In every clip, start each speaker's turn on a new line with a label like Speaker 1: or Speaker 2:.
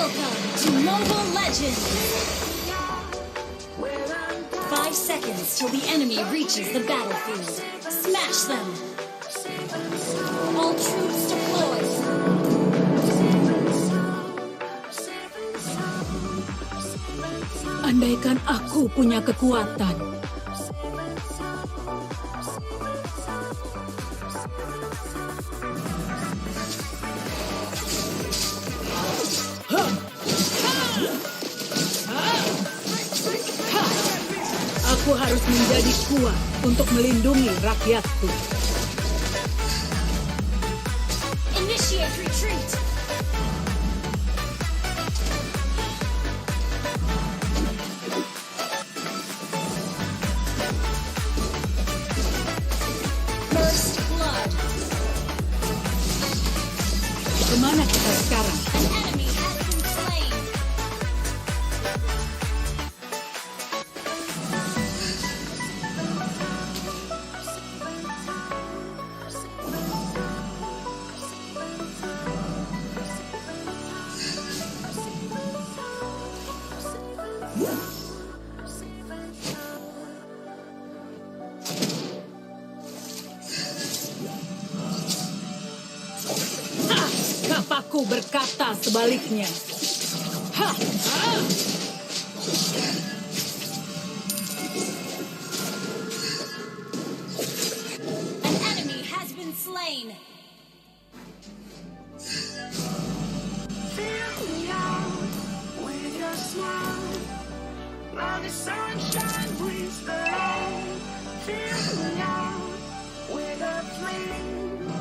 Speaker 1: Welcome to Mobile Legends! 5 seconds till the enemy reaches the battlefield. Smash them! All troops deployed!
Speaker 2: Andaikan aku punya kekuatan. Aku harus menjadi kuat untuk melindungi rakyatku.
Speaker 1: Initiate retreat! First blood!
Speaker 2: Kemana kita sekarang?
Speaker 1: An enemy has been slain!
Speaker 2: Kapaku berkata sebaliknya. Ha! Ha!
Speaker 1: An enemy has been slain!
Speaker 3: Fill me out with your smile. Now the sunshine breathes the light. Fill me out with a flame.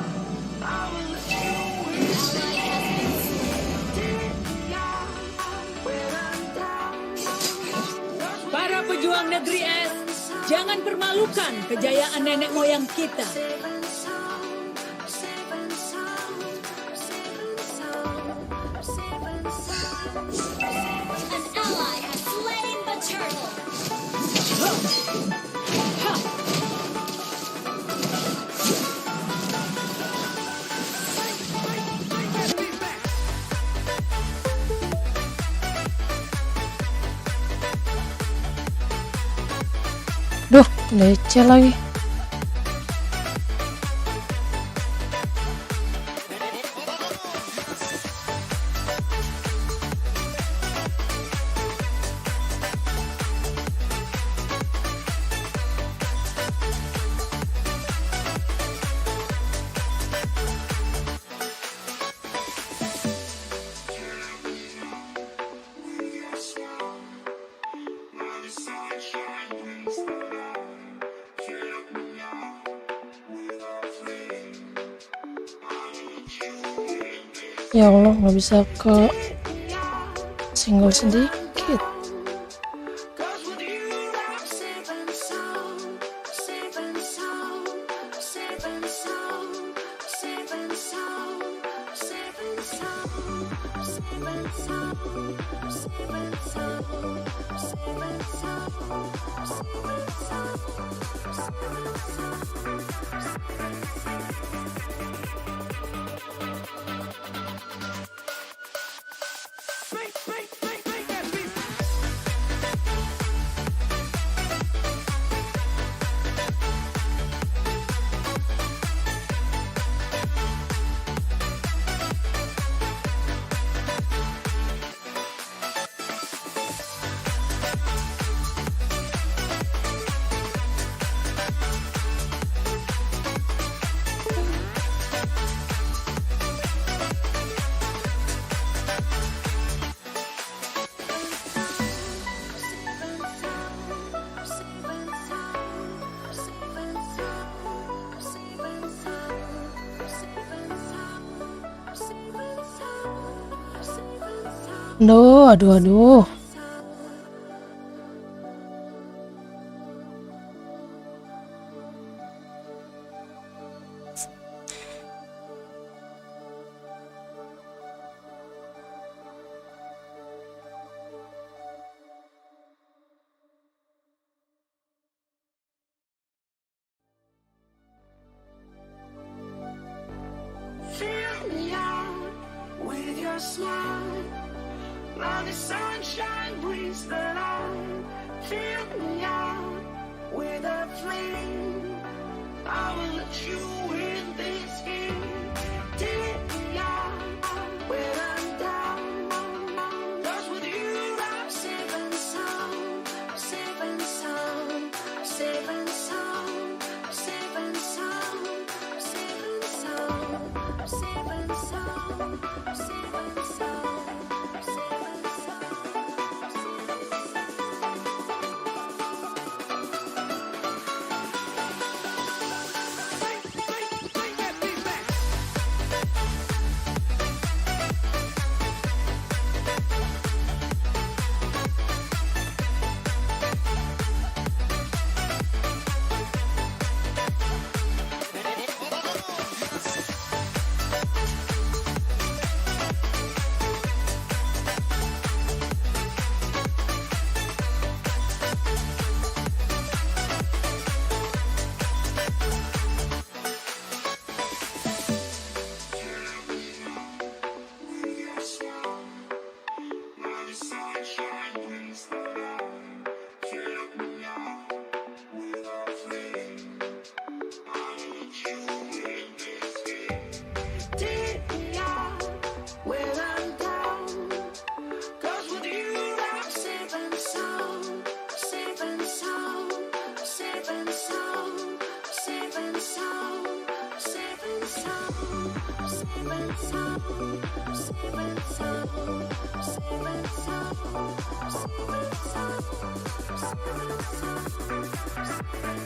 Speaker 3: I will lift you with
Speaker 1: Ally has been slain.
Speaker 3: take me out when I'm down.
Speaker 2: Para pejuang negeri es, jangan permalukan kejayaan nenek moyang kita.
Speaker 3: Safe and sound, safe and sound, safe and sound, safe and sound.
Speaker 1: An ally has slain the turtle!
Speaker 2: Ha!
Speaker 4: Duh, leceh lagi. Ya Allah, nggak bisa ke single sedikit.
Speaker 3: Cause with you I'm safe and sound, safe and sound, safe and sound, safe and sound, safe and sound, safe and sound, safe and sound, safe and
Speaker 4: Aduh.
Speaker 3: Fill me out with your smile. Now the sunshine brings the light. Fill me out with a flame. I will let you in this game. Take me out when I'm down. 'Cause with you I'm safe and sound. Safe and sound. Safe and sound. Safe and sound. Safe and sound. Safe and sound. Safe and sound. Safe and sound. Take me out when I'm down. 'Cause with you I'm safe and sound. Safe and sound. Safe and sound. Safe and sound. Safe and sound. Safe and sound. Safe and sound. Safe and sound. Safe and sound. Safe and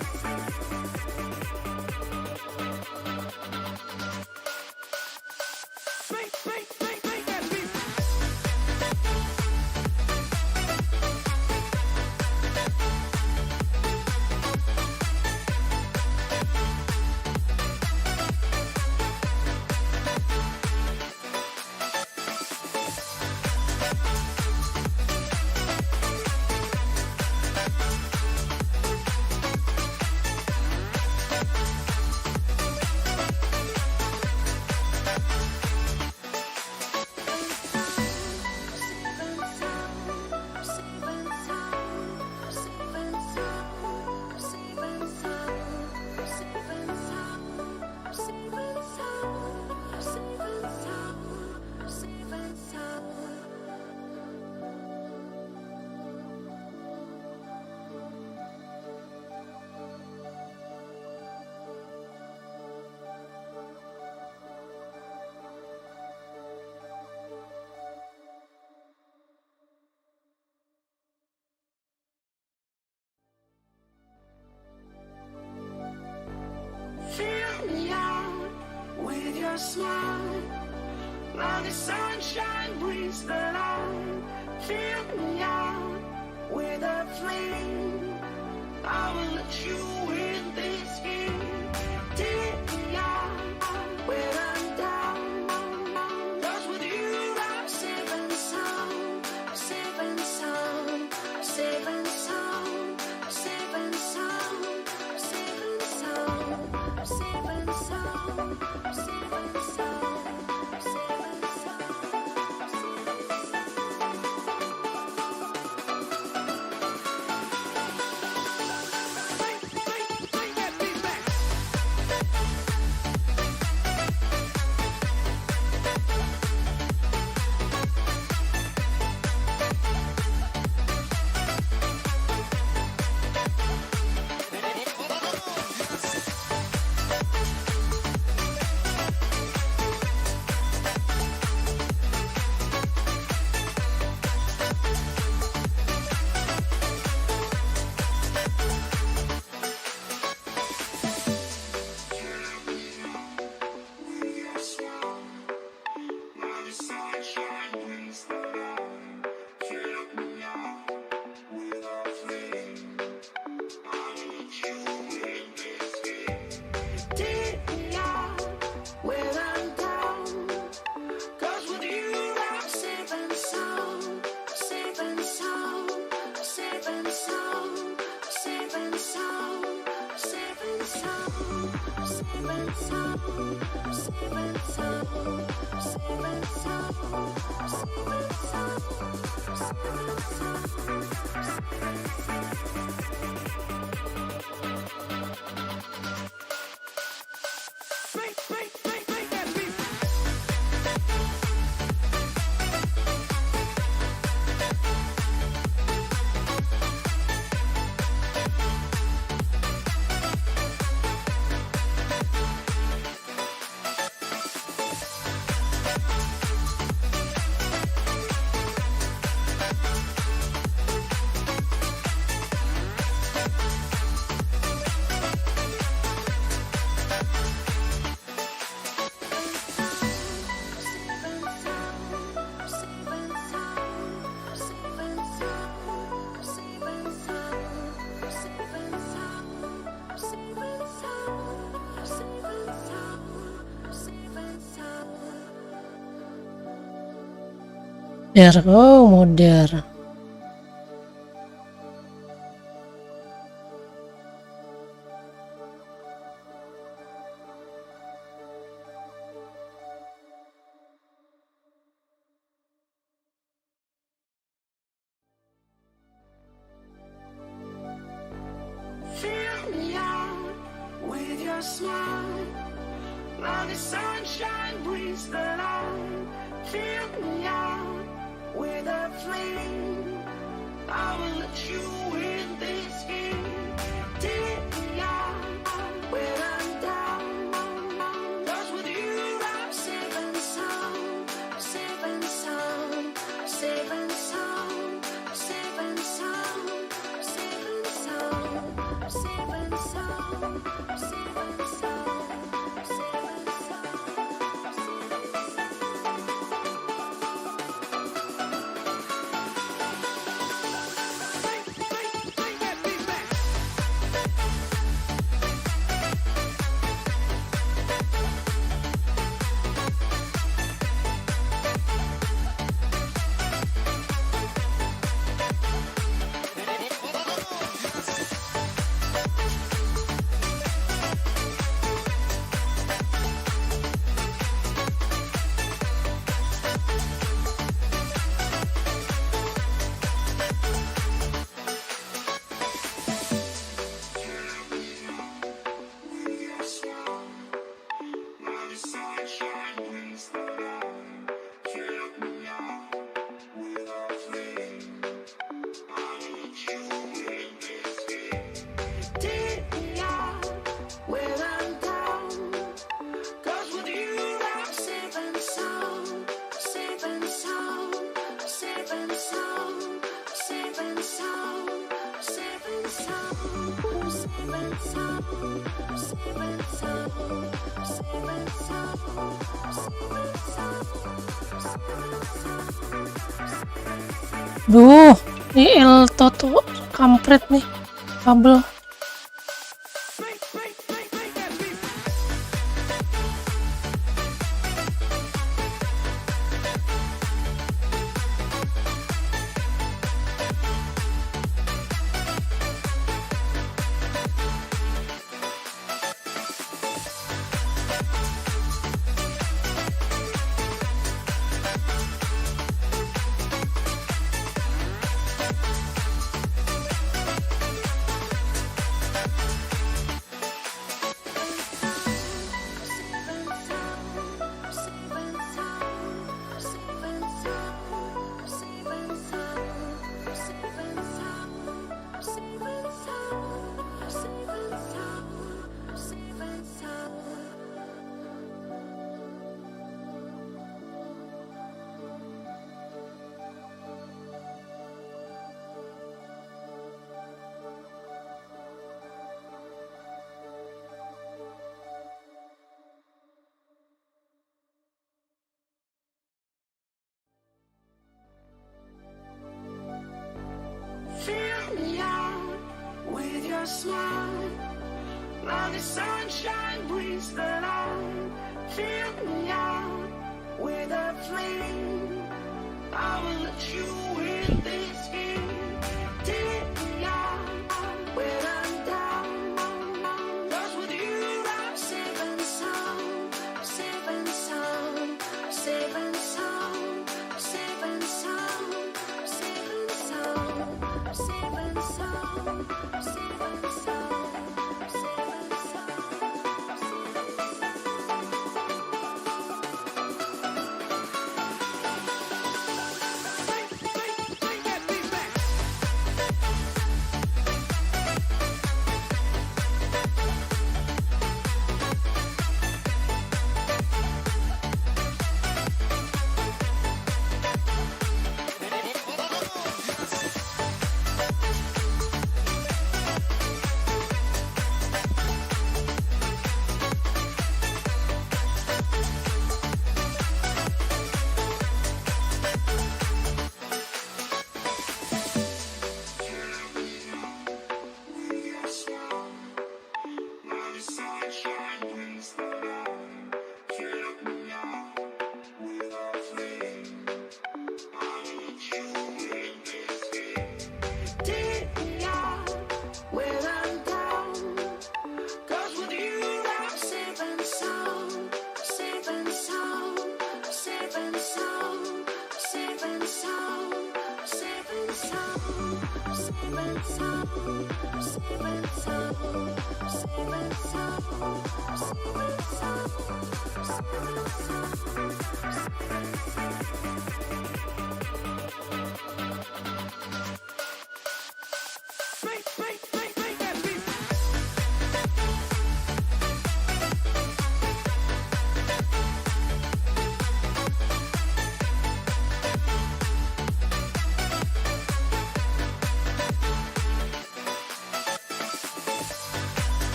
Speaker 3: fill me out with your smile. Now the sunshine brings the light. Fill me out with a flame. I will let you in this game. Take me out when I'm down. 'Cause with you I'm safe and sound. Safe and sound. Safe and sound. Safe and sound. Safe and sound. Safe and sound. Safe and sound. Safe and sound. Safe and sound, safe and sound, safe
Speaker 4: Oh, modern.
Speaker 3: Fill me out with your smile. Like the sunshine brings the light. Fill me out with a flame. I will let you in this game. Take me out when I'm down. 'Cause with you I'm safe and sound. Safe and sound. Safe and sound. Safe and sound. Safe and sound. Safe and sound. Safe and sound. Safe and sound. Take me out when I'm down. 'Cause with you I'm safe and sound. Safe and sound. Safe and sound. Safe and sound. Safe and sound. Safe and sound. Safe and sound. Safe and sound. Safe and sound.
Speaker 4: Duh, ini Elto tuh kampret nih. Kabel.
Speaker 3: Fill me out with your smile. Like the sunshine brings the light. Fill me out with a flame. I will let you in this game. Take me out when I'm down. 'Cause with you I'm safe and sound. Safe and sound. Safe and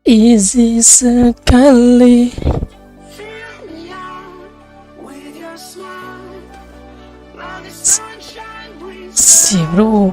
Speaker 4: Easy sekali. Si bro.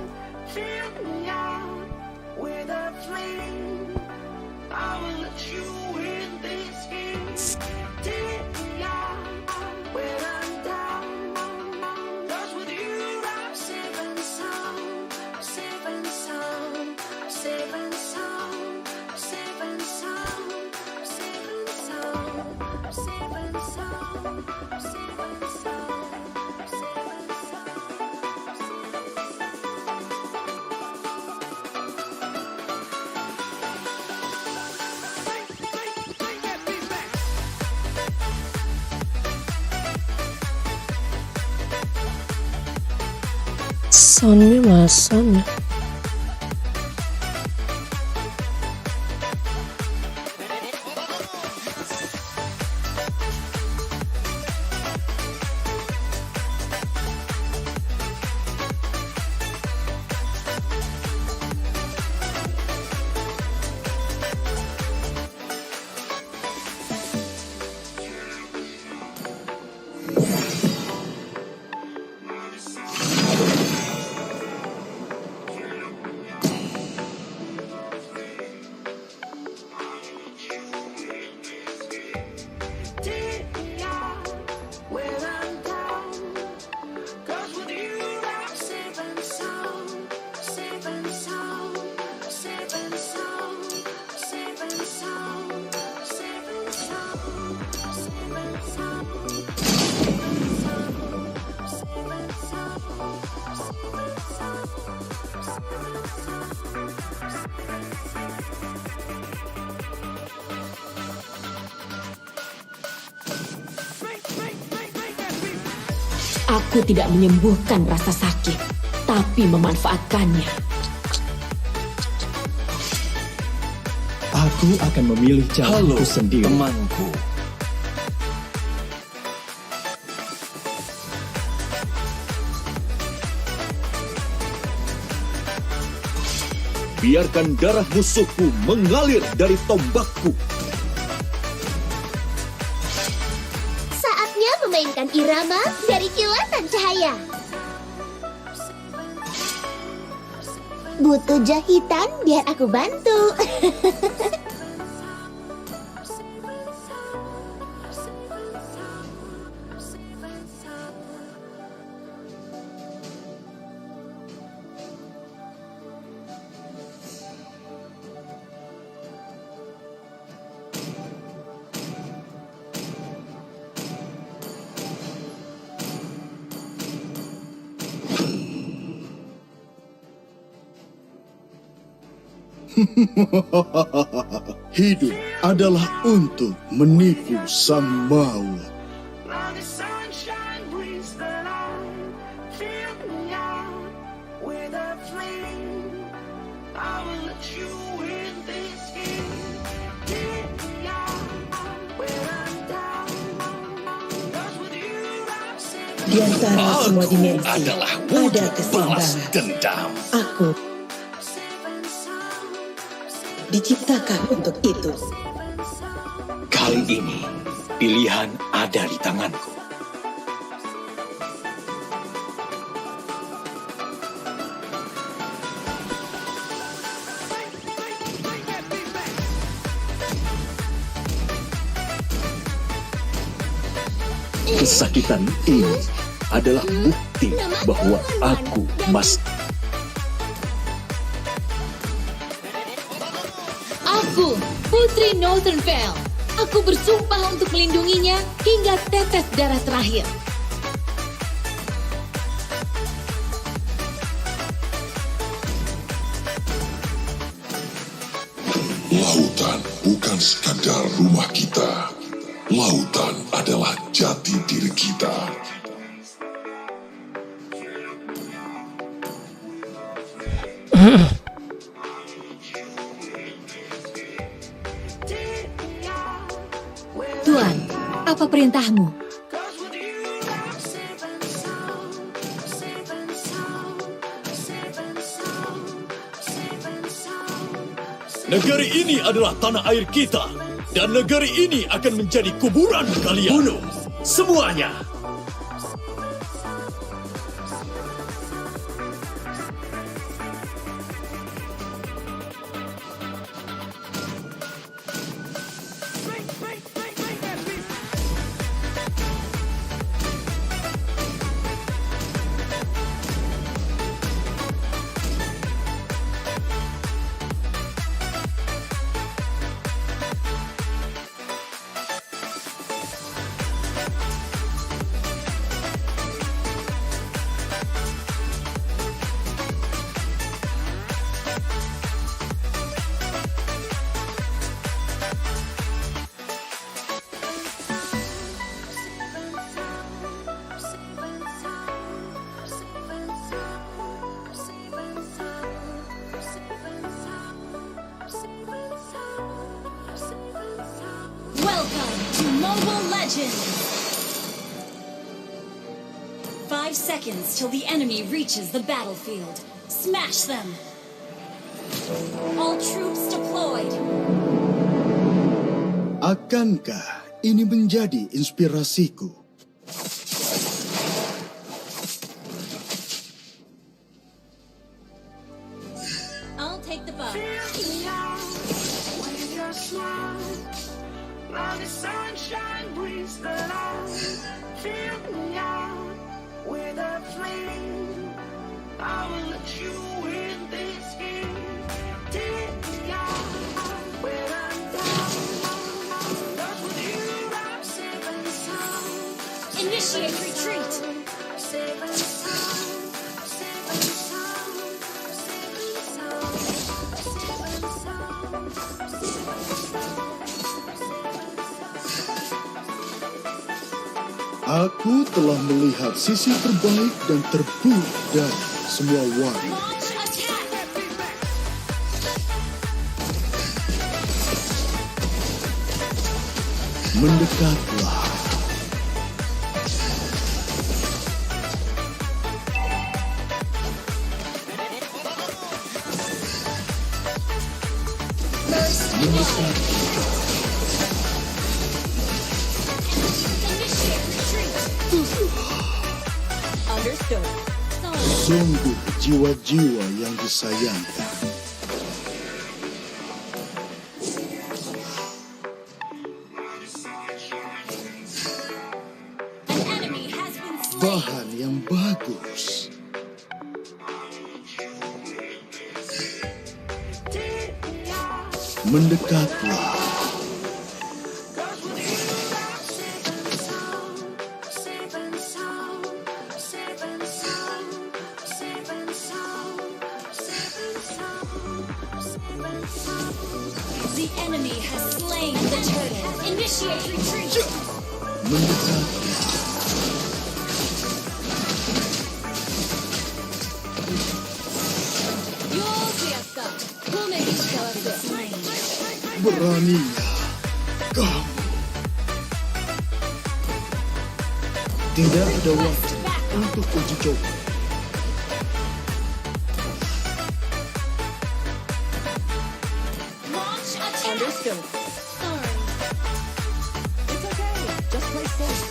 Speaker 4: Soundnya masam ya.
Speaker 5: Aku tidak menyembuhkan rasa sakit, tapi memanfaatkannya.
Speaker 6: Aku akan memilih jalanku sendiri.
Speaker 7: Temanku.
Speaker 6: Biarkan darah musuhku mengalir dari tombakku.
Speaker 8: Saatnya memainkan irama dari kilatan cahaya. Butuh jahitan biar aku bantu.
Speaker 9: Hidup adalah untuk menipu sang maut.
Speaker 7: Di antara semua dimensi,
Speaker 6: adalah
Speaker 7: ada
Speaker 6: wujud balas
Speaker 7: keseimbangan.
Speaker 6: dendam.
Speaker 7: Aku diciptakan untuk itu.
Speaker 6: Kali ini, pilihan ada di tanganku. Kesakitan ini adalah bukti bahwa aku masih
Speaker 5: Aku, Putri Northernfell. Aku bersumpah untuk melindunginya hingga tetes darah terakhir.
Speaker 10: Lautan bukan sekadar rumah kita. Lautan adalah jati diri kita.
Speaker 5: Tuan, apa perintahmu?
Speaker 6: negeri ini adalah tanah air kita. Dan negeri ini akan menjadi kuburan kalian. Bunuh semuanya.
Speaker 1: Welcome to Mobile Legends! 5 seconds till the enemy reaches the battlefield. Smash them! All troops deployed.
Speaker 9: Akankah ini menjadi inspirasiku?
Speaker 1: I'll take the bus.
Speaker 3: With your smile, while the sunshine brings the light. Fill me out with a flame. I will let you in this game. Take me out when I'm down. 'Cause with you I'm safe and sound.
Speaker 1: Initiate retreat.
Speaker 3: Safe and sound. Safe and sound. Safe and sound. Safe and sound. Safe and sound.
Speaker 9: Aku telah melihat sisi terbaik dan terburuk dari semua warna.
Speaker 1: Launch attack!
Speaker 9: Mendekatlah. Mendekat.
Speaker 1: Initiate retreat.
Speaker 5: Understood.
Speaker 9: Sungguh jiwa-jiwa yang disayangkan.
Speaker 1: An enemy has been slain.
Speaker 9: Bahan yang bagus. Mendekatlah.
Speaker 3: Safe and sound. Safe and sound. Safe and sound. Safe and sound. Safe and sound.
Speaker 1: The enemy has slain the turtle. Initiate retreat.
Speaker 9: Mendekatlah.
Speaker 1: Slain.
Speaker 9: Beraninya kamu. Tidak ada waktu untuk uji coba.
Speaker 1: Launch attack.
Speaker 2: Understood.
Speaker 1: Sorry.
Speaker 2: It's okay. Just play safe.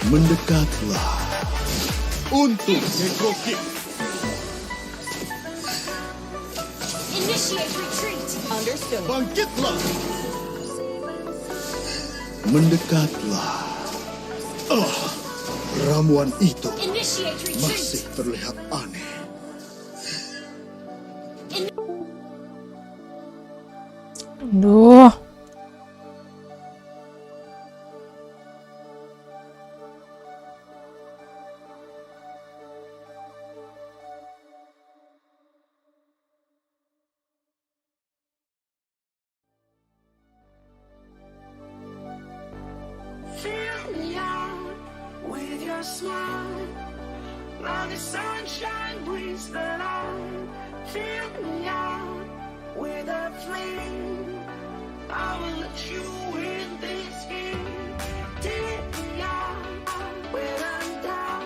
Speaker 9: Mendekatlah untuk
Speaker 6: Necro Kick.
Speaker 1: Initiate retreat.
Speaker 2: Understood.
Speaker 6: Bangkitlah.
Speaker 9: mendekatlah. Ramuan itu
Speaker 1: Initiate
Speaker 9: masih
Speaker 1: retreat.
Speaker 9: terlihat aneh.
Speaker 4: Aduh.
Speaker 3: Fill me out with your smile. Now the sunshine brings the light. Fill me out with a flame. I will let you in this game. Take me out when I'm down.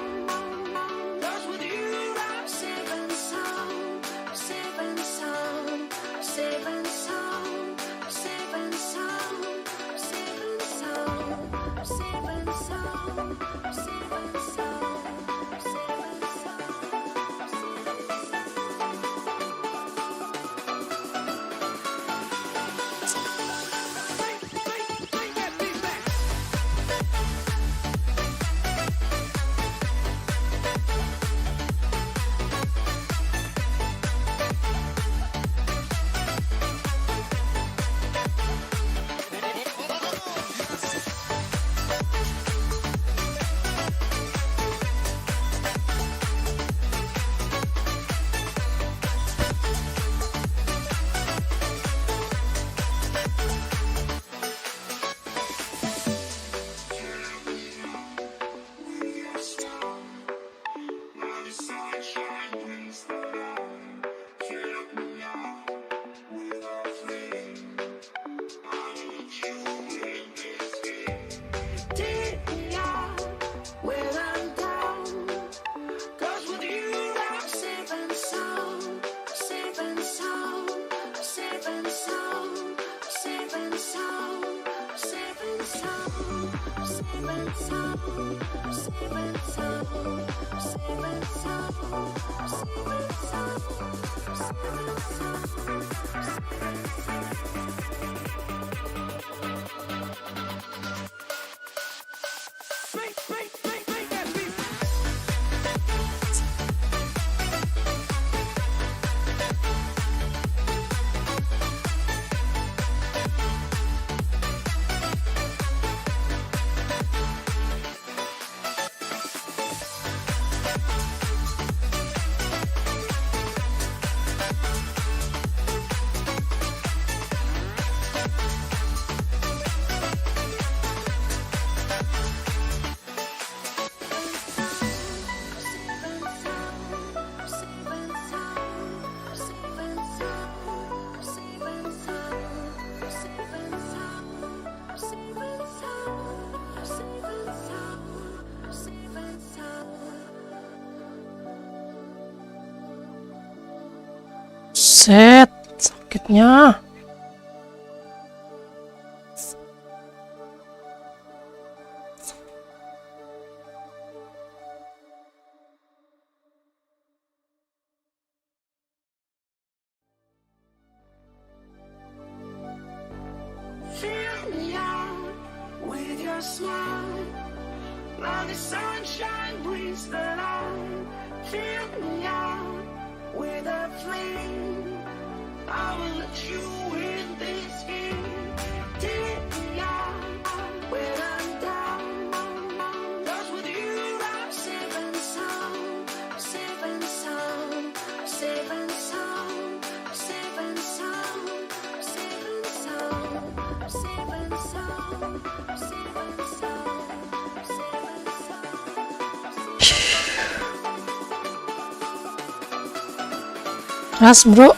Speaker 3: 'Cause with you I'm safe and sound. Safe and sound. Safe and sound. Safe and sound. Safe and sound. Safe and sound. Safe and sound. Safe and take me out when I'm down. 'Cause with you I'm safe and sound. Safe and sound. Safe and sound. Safe and sound. Safe and sound. Safe and sound. Safe and sound. Safe and sound. Safe and sound. Make that beat.
Speaker 4: Set, sakitnya.
Speaker 3: Fill me out with your smile. Now the sunshine brings the light. Fill me out with a flame. I will let you in this game. Take me out when I'm down. 'Cause with you I'm safe and sound. Safe and sound. Safe and sound. Safe and sound. Safe and sound. Safe and sound. Safe and sound. Safe and sound.
Speaker 4: Keras, bro.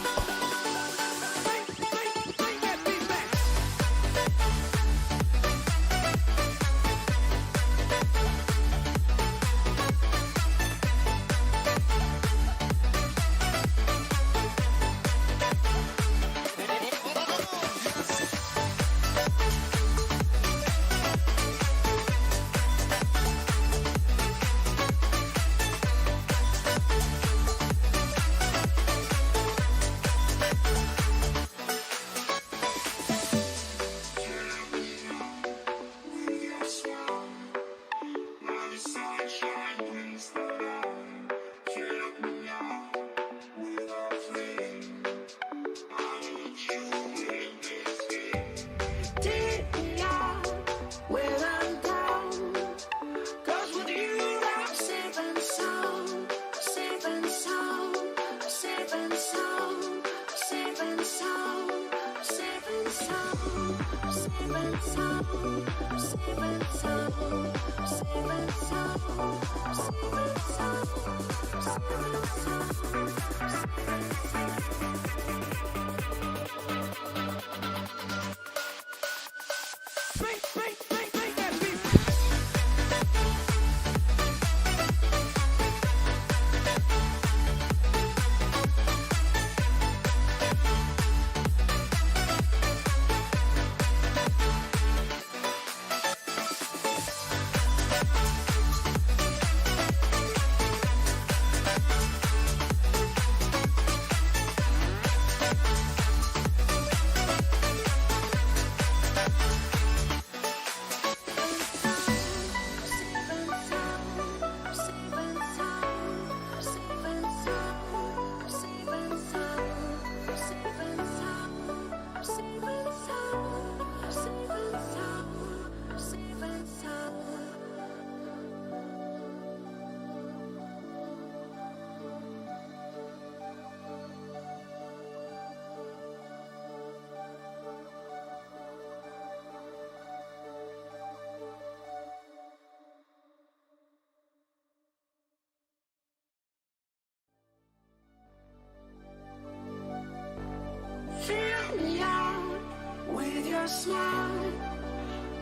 Speaker 3: Fill me out with your smile.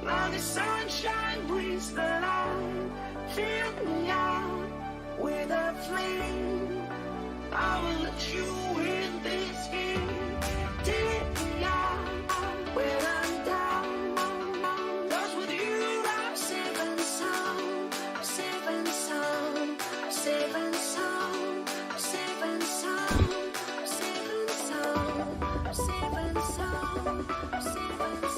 Speaker 3: Now the sunshine brings the light. Fill me out with a flame. I will let you in this game. Take me out when I'm down. 'Cause with you I'm safe and sound. Safe and sound. Safe and sound. Safe and sound. Safe and sound. Safe and sound. Safe and sound. Safe and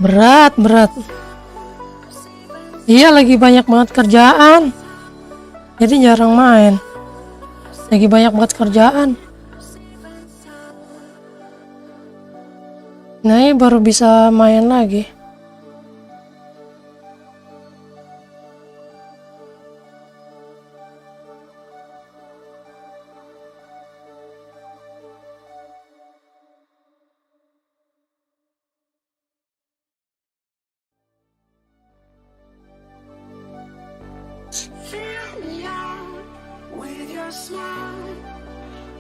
Speaker 4: Berat. Iya, lagi banyak banget kerjaan. Jadi jarang main. Lagi banyak banget kerjaan. Nah, ini baru bisa main lagi.
Speaker 3: Fill me out with your smile.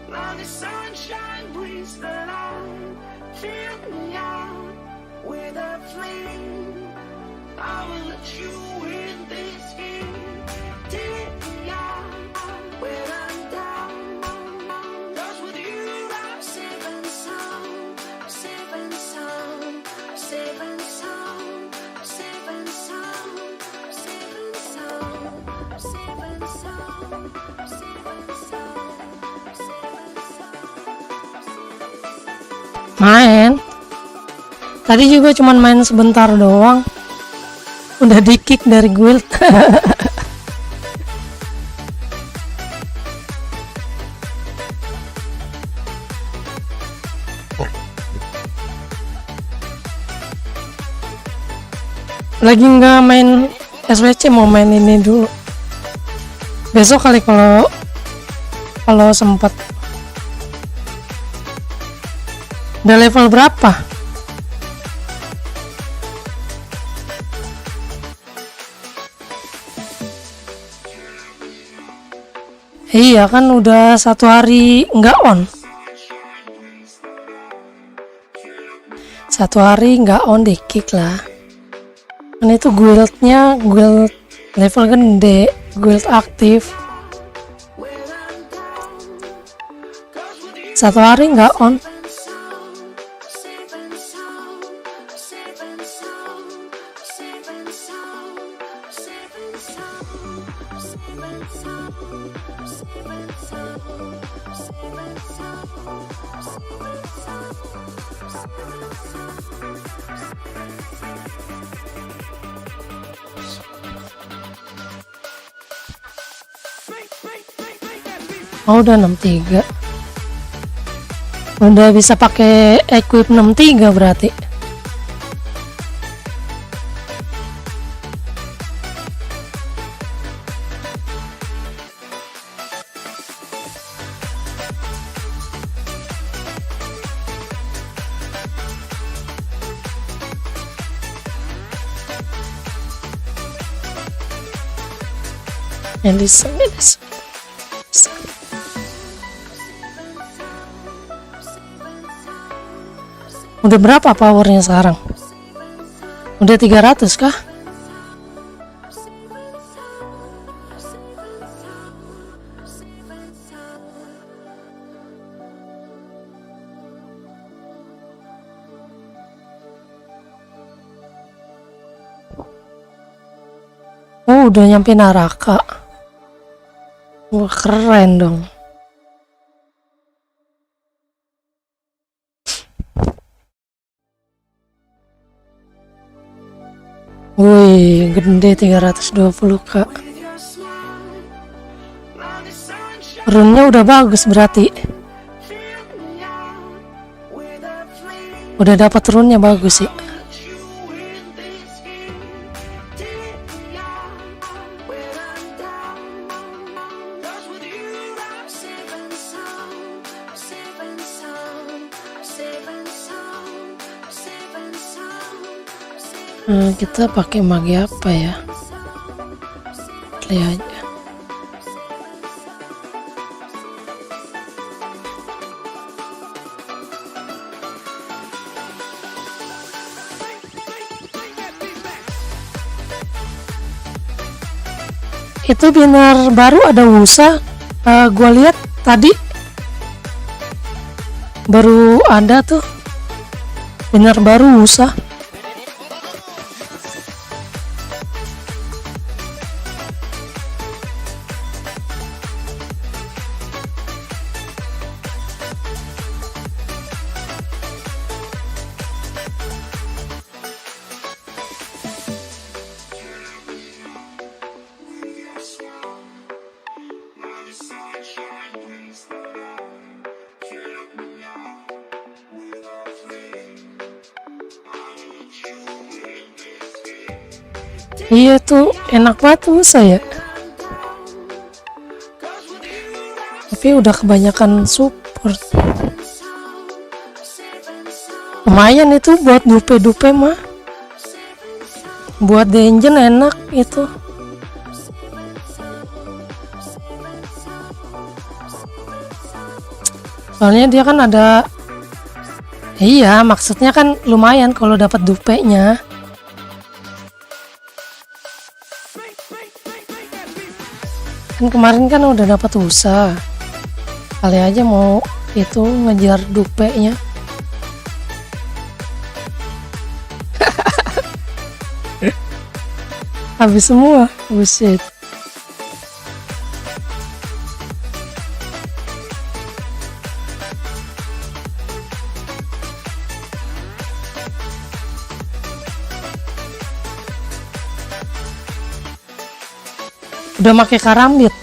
Speaker 3: Now the sunshine brings the light. Fill me out with a flame. I will let you in this game. Take me out when I'm down. 'Cause with you I'm safe
Speaker 4: Main. Tadi juga cuman main sebentar doang. Udah di-kick dari guild. Lagi nggak main SWC, mau main ini dulu. Besok kali kalau sempat. Udah level berapa? Iya kan udah 1 hari nggak on. 1 hari nggak on, di kick lah. Kan itu guildnya guild level gede, guild aktif. 1 hari nggak on. Oh, udah 63. Udah bisa pakai equip 63 berarti. Elisa. Udah berapa powernya sekarang? Udah 300 kah? Oh, udah nyampe Naraka. Wah, keren dong. Wih, gede 320 kak. Runnya udah bagus berarti. Udah dapat runnya bagus sih. Kita pakai magi apa ya? Lihat aja. Itu banner baru ada Wusa. Gua lihat tadi baru ada tuh banner baru Wusa. Iya tuh enak banget tuh saya. Tapi udah kebanyakan support. Lumayan itu buat dupe-dupe mah. Buat dungeon enak itu. Soalnya dia kan ada. Iya, maksudnya kan lumayan kalau dapat dupenya. Kan kemarin kan udah dapat Wusa, kali aja mau itu ngejar dupenya. Habis semua, buset. Udah pakai karambit.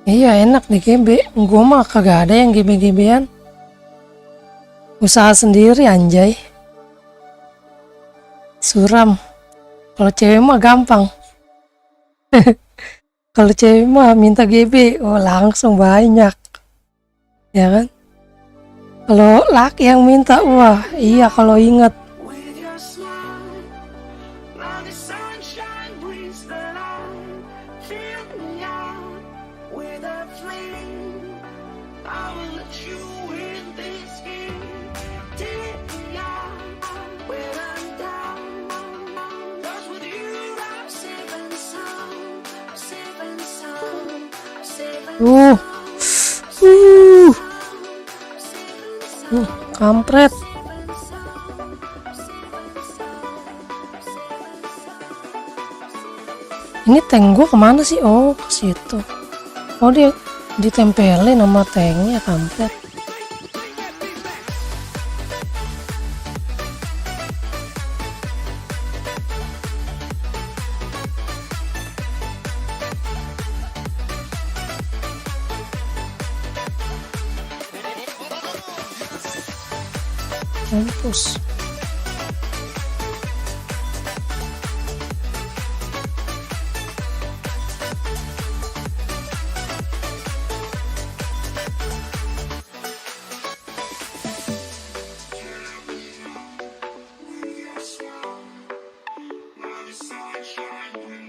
Speaker 4: Iya enak di GB. Gue mah kagak ada yang GB-GB-an. Usaha sendiri anjay. Suram. Kalau cewek mah gampang. Kalau cewek mah minta GB, oh langsung banyak. Ya kan? Kalau laki yang minta, wah iya kalau ingat. Kampret. Ini tank gua kemana sih? Oh ke situ. Oh dia ditempelin sama tanknya, kampret. Mampus.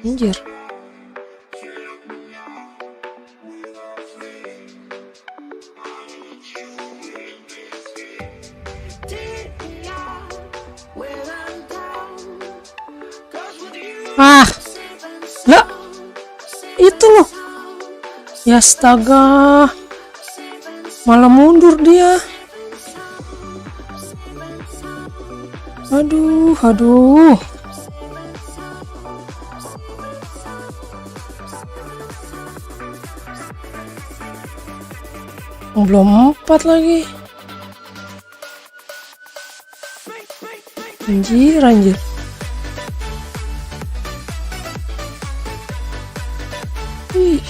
Speaker 4: Anjir. Ah, lah, itu loh. Ya astaga, malah mundur dia. Aduh. Belum 4 lagi. Anjir. Ih.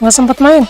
Speaker 4: Nggak sempat main.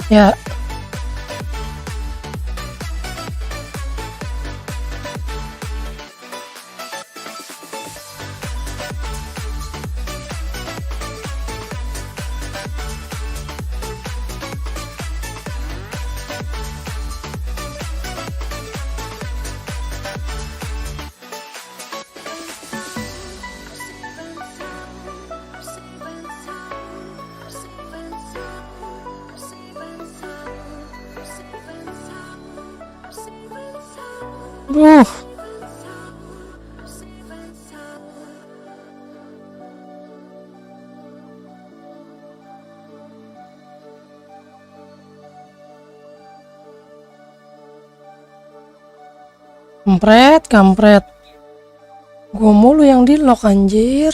Speaker 4: Ya, Duh, kampret. Gua mulu yang di lock anjir.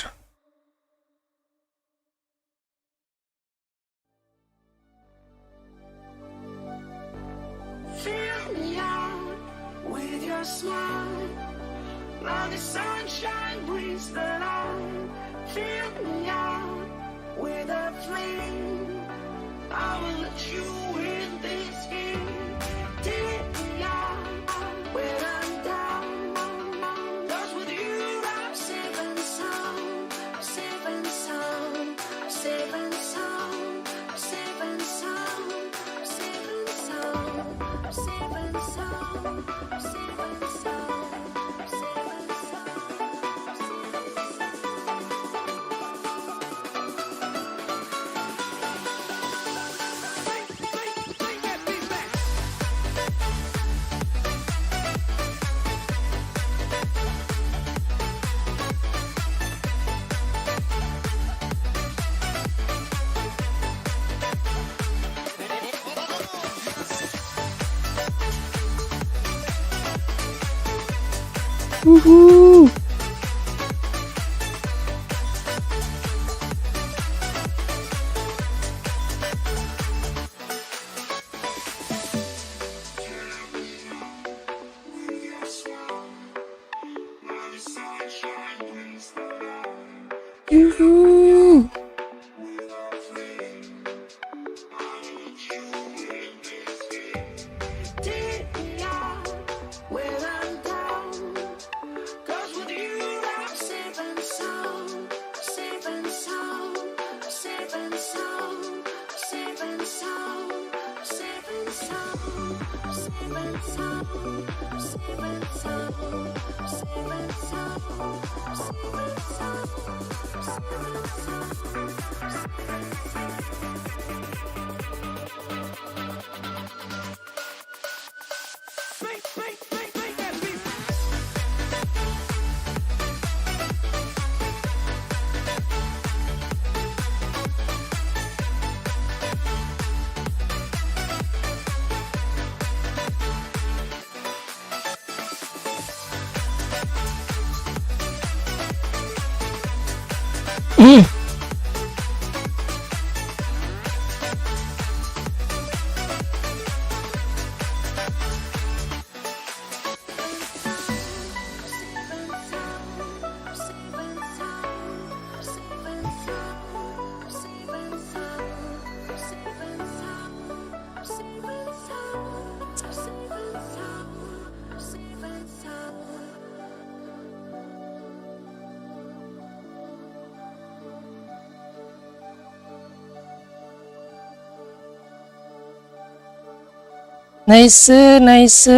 Speaker 4: Nice.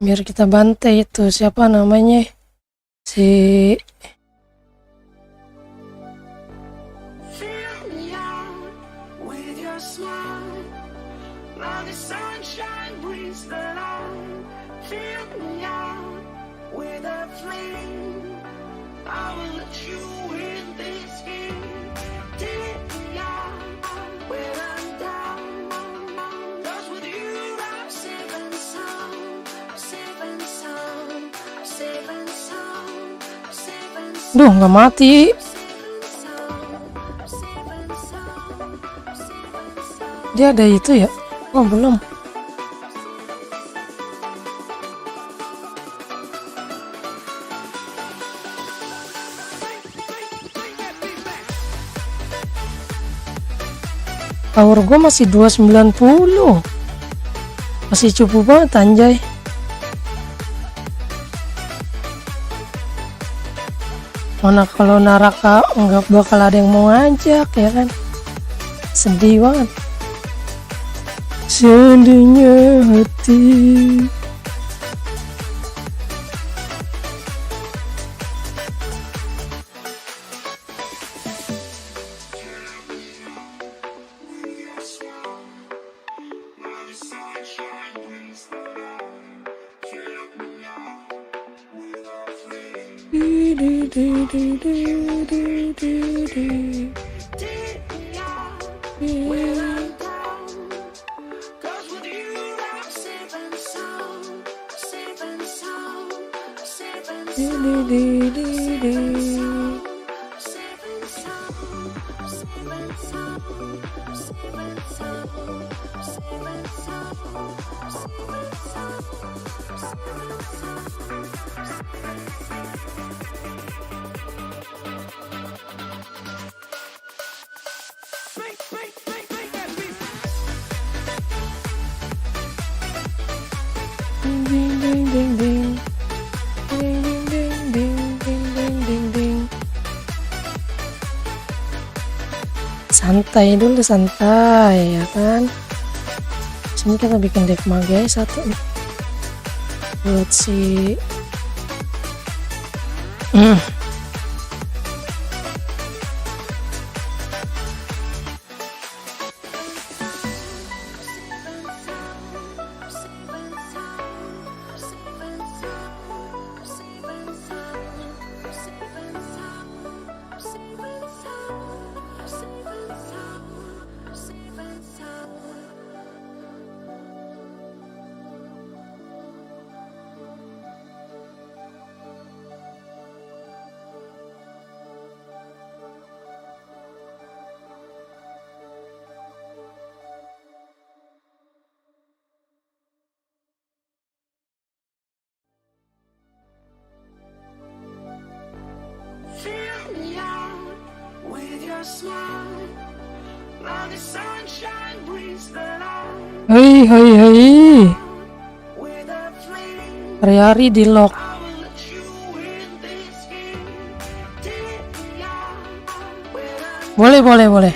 Speaker 4: Biar kita bantai itu siapa namanya? Si Duh, nggak mati. Dia ada itu ya? Oh, belum. Power gue masih 290. Masih cukup banget anjay. Mana kalau Naraka nggak bakal ada yang mau ngajak ya kan. Sedih banget. Sedihnya hati. Santai dulu, santai ya kan. Sini kita bikin deck mage satu nih buat si Hei hei hei, hari-hari di lock. Boleh.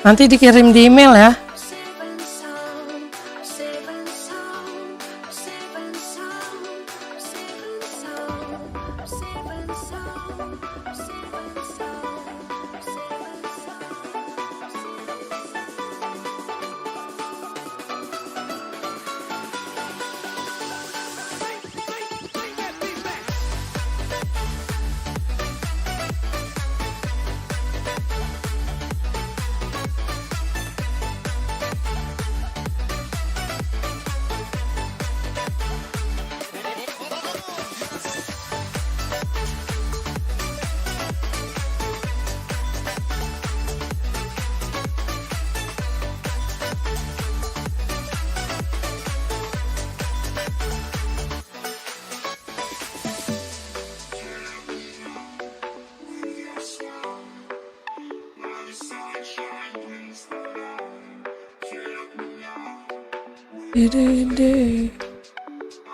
Speaker 4: Nanti dikirim di email ya.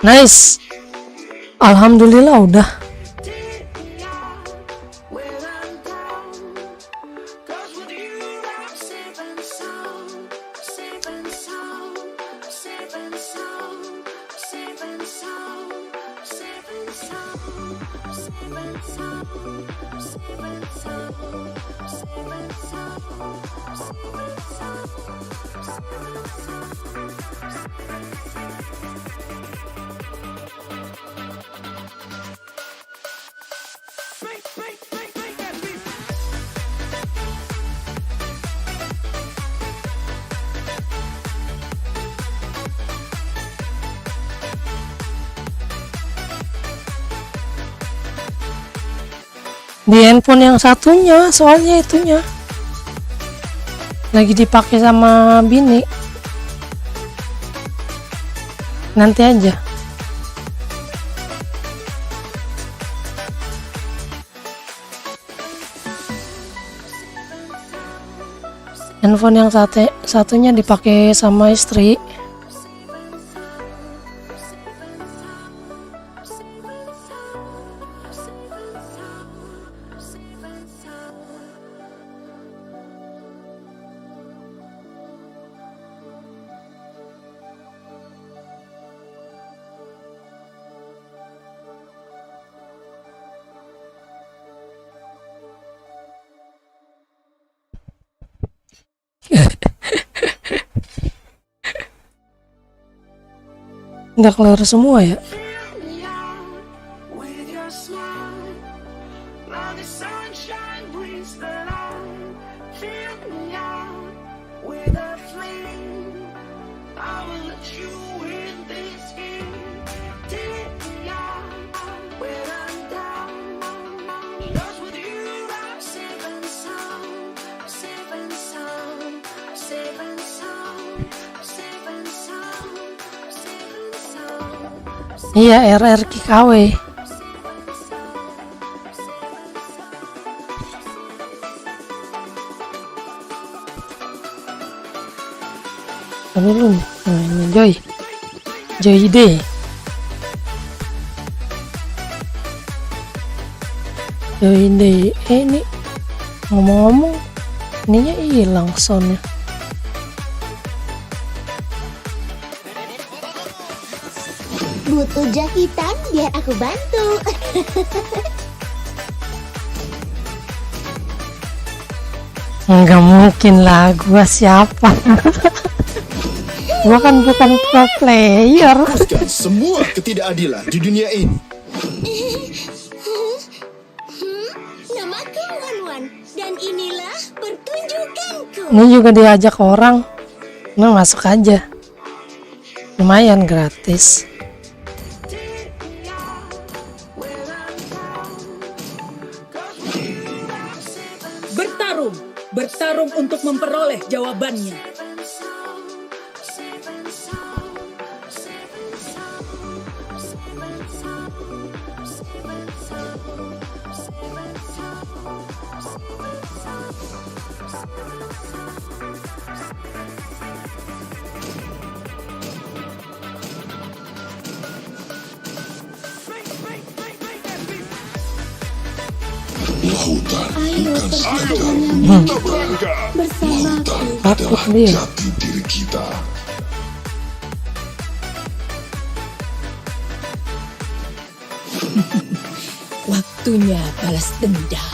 Speaker 4: Nice. Alhamdulillah udah. Di handphone yang satunya, soalnya itunya lagi dipakai sama bini. Nanti aja. Handphone yang satunya dipakai sama istri. Udah keluar semua ya. Iya, RRQKW. Apa dulu nih? Nah, ini Joy Day. Ini ngomong-ngomong ininya hilang soundnya.
Speaker 8: Butuh jahitan biar aku bantu.
Speaker 4: Enggak mungkin lah, gua siapa? Gua kan bukan pro player.
Speaker 9: Hapuskan semua ketidakadilan di dunia ini.
Speaker 8: Namaku Wan dan inilah pertunjukanku.
Speaker 4: Ini juga diajak orang. Nah, masuk aja. Lumayan gratis.
Speaker 2: Bertarung untuk memperoleh jawabannya.
Speaker 10: Lautan bukan sekadar rumah kita. Lautan adalah jati diri kita.
Speaker 2: Waktunya balas dendam.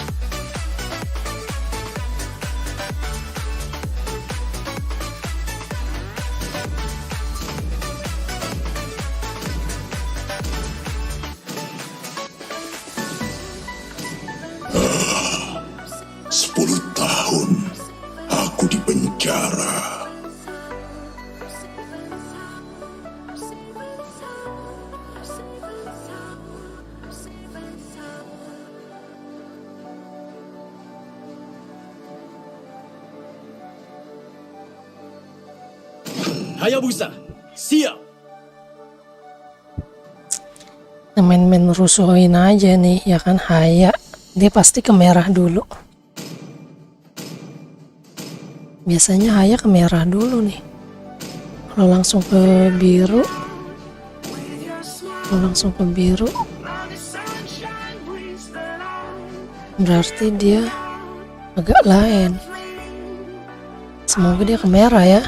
Speaker 6: Hayabusa, siap.
Speaker 4: Main-main rusuhin aja nih, ya kan. Haya, dia pasti ke merah dulu. Biasanya Haya ke merah dulu nih. Kalau langsung ke biru, berarti dia agak lain. Semoga dia ke merah ya.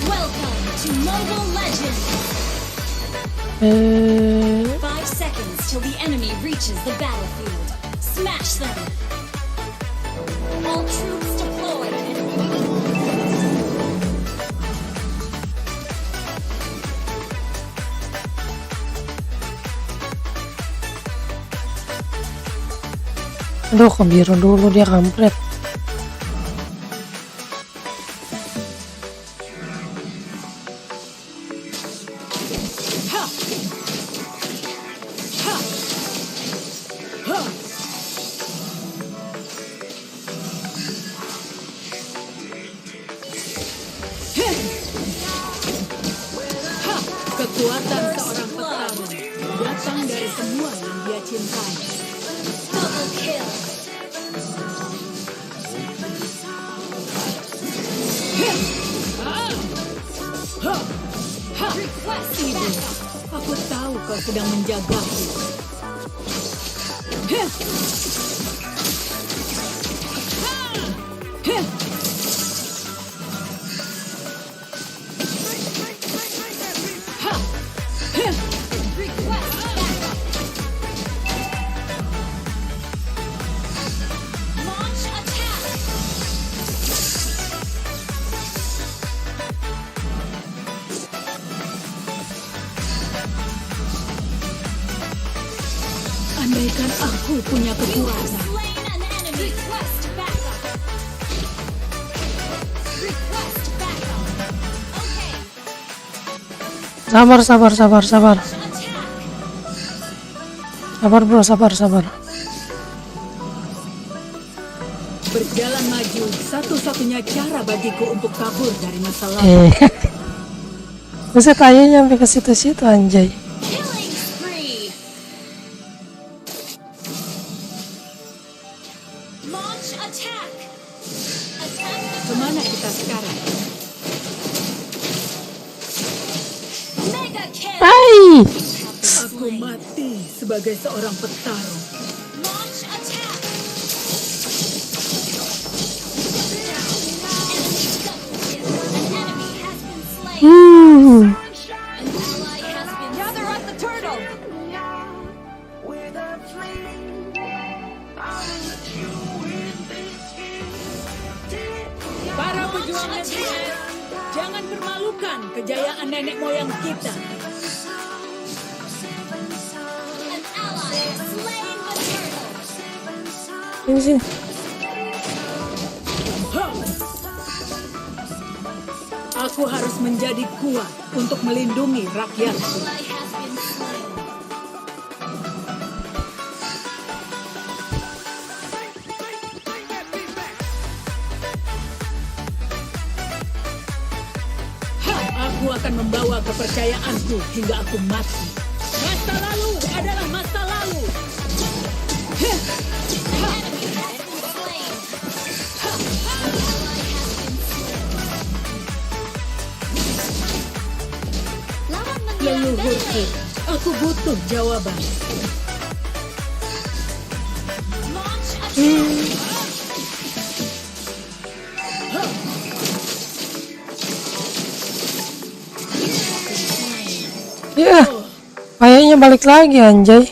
Speaker 1: Welcome to Mobile Legends.
Speaker 4: 5
Speaker 1: 5 seconds till the enemy reaches the battlefield. Smash them! All troops deployed.
Speaker 4: Aduh, ke biru dulu dia kampret.
Speaker 2: Kekuatan seorang petarung datang dari semua yang dia cintai.
Speaker 1: Double kill. Request backup.
Speaker 2: Aku tahu kau sedang menjagaku.
Speaker 1: Request backup. Launch attack.
Speaker 2: Andaikan aku punya kekuatan.
Speaker 1: Slain an enemy. Request backup. Request backup. Okay.
Speaker 4: Sabar, sabar, sabar, sabar.
Speaker 1: Attack.
Speaker 4: Sabar bro, sabar, sabar.
Speaker 2: Berjalan maju satu-satunya cara bagiku untuk kabur dari masa lalu.
Speaker 4: Bisa tanya nyampe ke situ-situ anjay.
Speaker 1: Killing spree. Launch attack. Attack the
Speaker 2: Kemana kita sekarang?
Speaker 1: mega kill.
Speaker 4: Hai.
Speaker 2: Aku mati sebagai seorang petarung.
Speaker 1: Launch attack. An enemy has been slain. An ally has been gather up the turtle.
Speaker 2: Para pejuang negeri es, jangan permalukan kejayaan nenek moyang kita.
Speaker 1: An ally has slain the turtle.
Speaker 4: Ini sini.
Speaker 2: Aku harus menjadi kuat untuk melindungi rakyatku.
Speaker 1: Ally has been slain.
Speaker 2: Aku akan membawa kepercayaanku hingga aku mati. Masa lalu adalah masa lalu.
Speaker 1: An enemy has been slain. An ally has been slain. Lawan menghilang
Speaker 2: Leluhurku, aku butuh jawaban.
Speaker 1: Launch attack.
Speaker 4: Ya, kayaknya balik lagi anjay.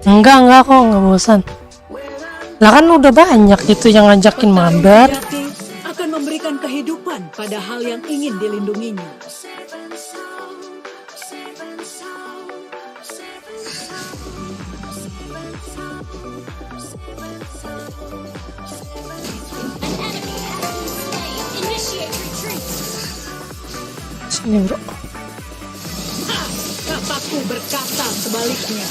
Speaker 4: Enggak kok, nggak bosan. Lah kan udah banyak itu yang ngajakin mabar.
Speaker 2: Sejati akan memberikan kehidupan pada hal yang ingin dilindunginya.
Speaker 1: Initiate retreat.
Speaker 4: Sini bro.
Speaker 2: Kapakku berkata sebaliknya.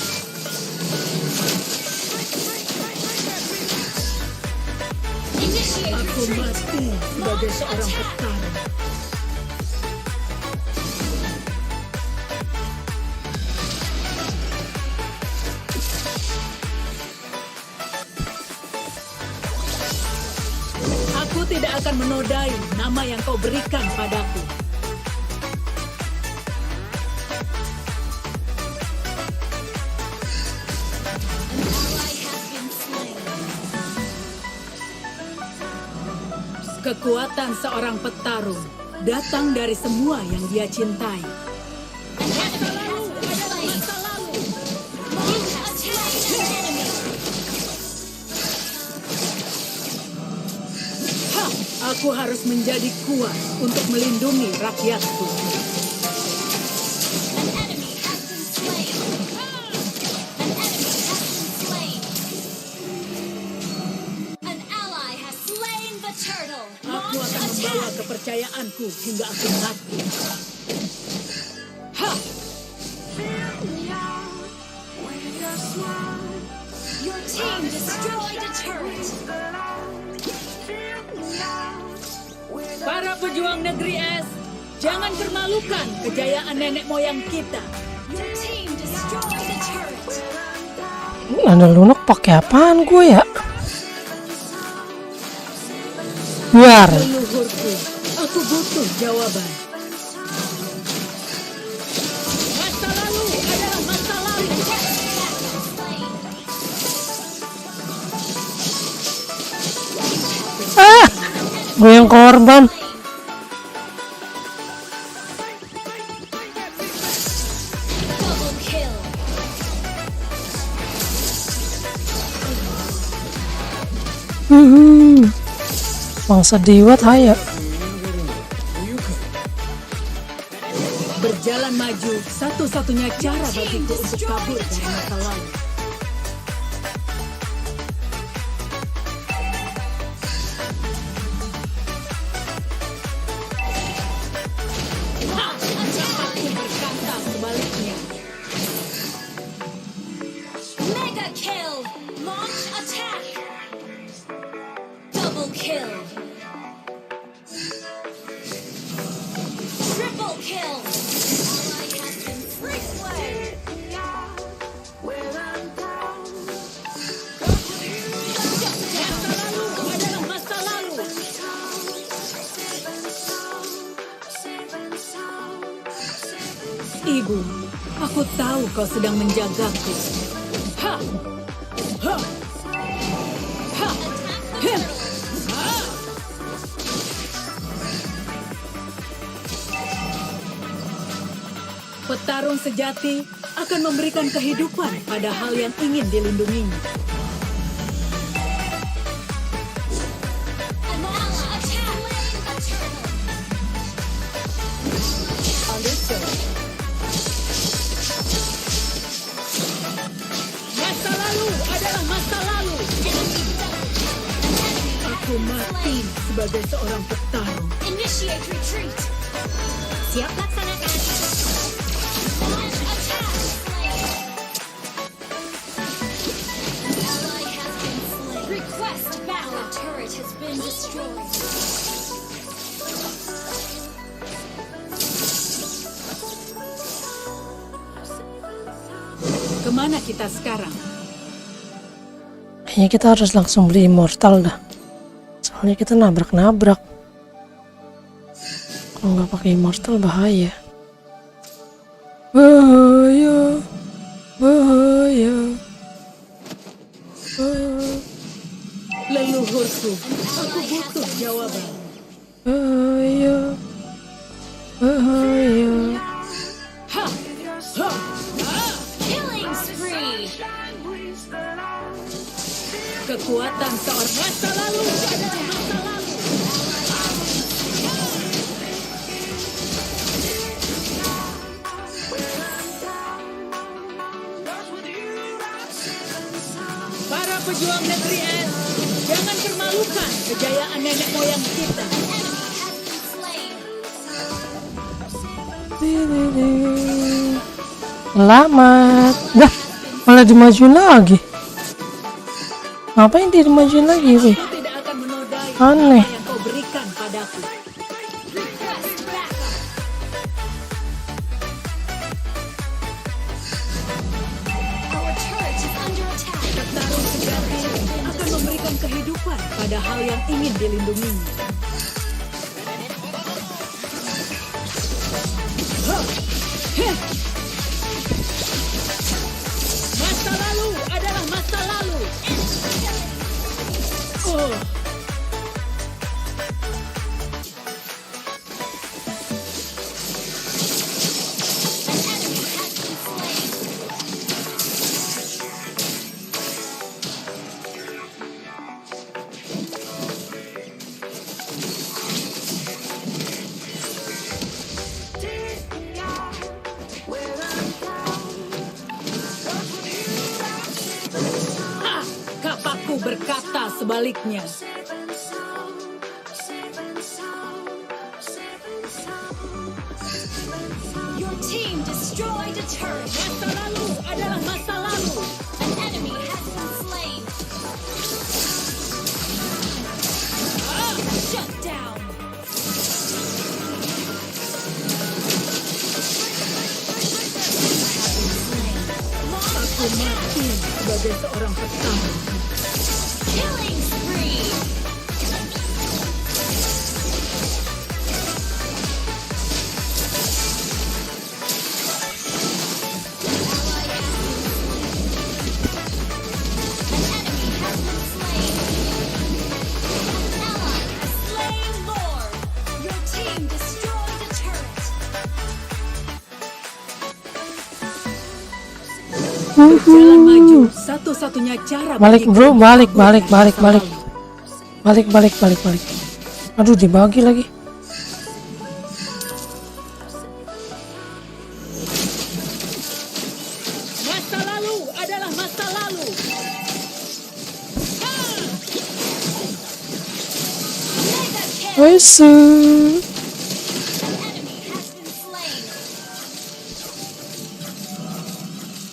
Speaker 1: Initiate
Speaker 2: Aku
Speaker 1: retreat.
Speaker 2: mati sebagai seorang petarung. Aku tidak akan menodai nama yang kau berikan padaku.
Speaker 1: An ally has been slain.
Speaker 2: Kekuatan seorang petarung datang dari semua yang dia cintai. Aku harus menjadi kuat untuk melindungi rakyatku. Aku akan membawa kepercayaanku hingga aku mati. Ha!
Speaker 1: Your team destroyed a turret.
Speaker 2: Para pejuang negeri es, jangan permalukan kejayaan nenek moyang kita.
Speaker 1: Your team destroyed a turret.
Speaker 4: Ada lunak pakai apaan gue ya? Biar.
Speaker 2: Leluhurku, aku butuh jawaban. Masa lalu adalah masa lalu.
Speaker 4: Ah, gue yang korban.
Speaker 1: Double kill.
Speaker 4: Bangsa Diwat haya.
Speaker 2: Berjalan maju, satu-satunya cara bagiku untuk kabur dari masa lalu. Aku berkata sebaliknya.
Speaker 1: Mega kill. Launch attack. Double kill. Triple kill. Ally has been slain.
Speaker 2: Masa lalu adalah masa lalu. Ibu, aku tahu kau sedang menjagaku. Ha! Ha! Ha! Him! Ha! Petarung sejati akan memberikan kehidupan pada hal yang ingin dilindunginya.
Speaker 1: An ally attack.
Speaker 2: Understood. Masa lalu adalah masa lalu. Aku mati sebagai seorang petarung.
Speaker 1: Initiate retreat.
Speaker 2: Siap laksanakan.
Speaker 1: Launch attack. Ally has been slain. Request battle. Our turret has been destroyed.
Speaker 2: Kemana kita sekarang?
Speaker 4: Kayaknya kita harus langsung beli immortal dah. Soalnya kita nabrak-nabrak. Kalau nggak pakai immortal bahaya. Bahaya. Bahaya.
Speaker 2: Leluhurku, aku butuh jawaban.
Speaker 4: Bahaya. Bahaya.
Speaker 2: Ha! Ha!
Speaker 1: Killing spree.
Speaker 2: Kekuatan seorang masa lalu adalah masa lalu. Para pejuang negeri es, jangan permalukan kejayaan nenek moyang kita.
Speaker 4: Selamat. Dah, malah dimajuin lagi. Ngapain dia dimajuin lagi, weh?
Speaker 2: Aku tidak akan menodai
Speaker 4: Aneh.
Speaker 2: apa yang kau berikan padaku.
Speaker 1: Request backup. Our turret is under attack.
Speaker 2: Petarung sejati akan memberikan kehidupan pada hal yang ingin dilindunginya. Ha! Heh! Masa lalu adalah masa lalu. Oh. berkata sebaliknya.
Speaker 1: Your team destroyed a turret.
Speaker 2: Masa lalu adalah masa lalu.
Speaker 1: An enemy has been slain. Shut down.
Speaker 2: Aku mati sebagai seorang petarung.
Speaker 1: Killing spree.
Speaker 2: Berjalan maju, satu-satunya cara.
Speaker 4: Balik
Speaker 2: bagi
Speaker 4: bro,
Speaker 2: kita
Speaker 4: balik,
Speaker 2: kabur
Speaker 4: balik,
Speaker 2: dari
Speaker 4: balik,
Speaker 2: masa
Speaker 4: balik.
Speaker 2: lalu.
Speaker 4: Balik. Aduh, dibagi lagi.
Speaker 2: Masa lalu adalah masa lalu.
Speaker 4: Wes.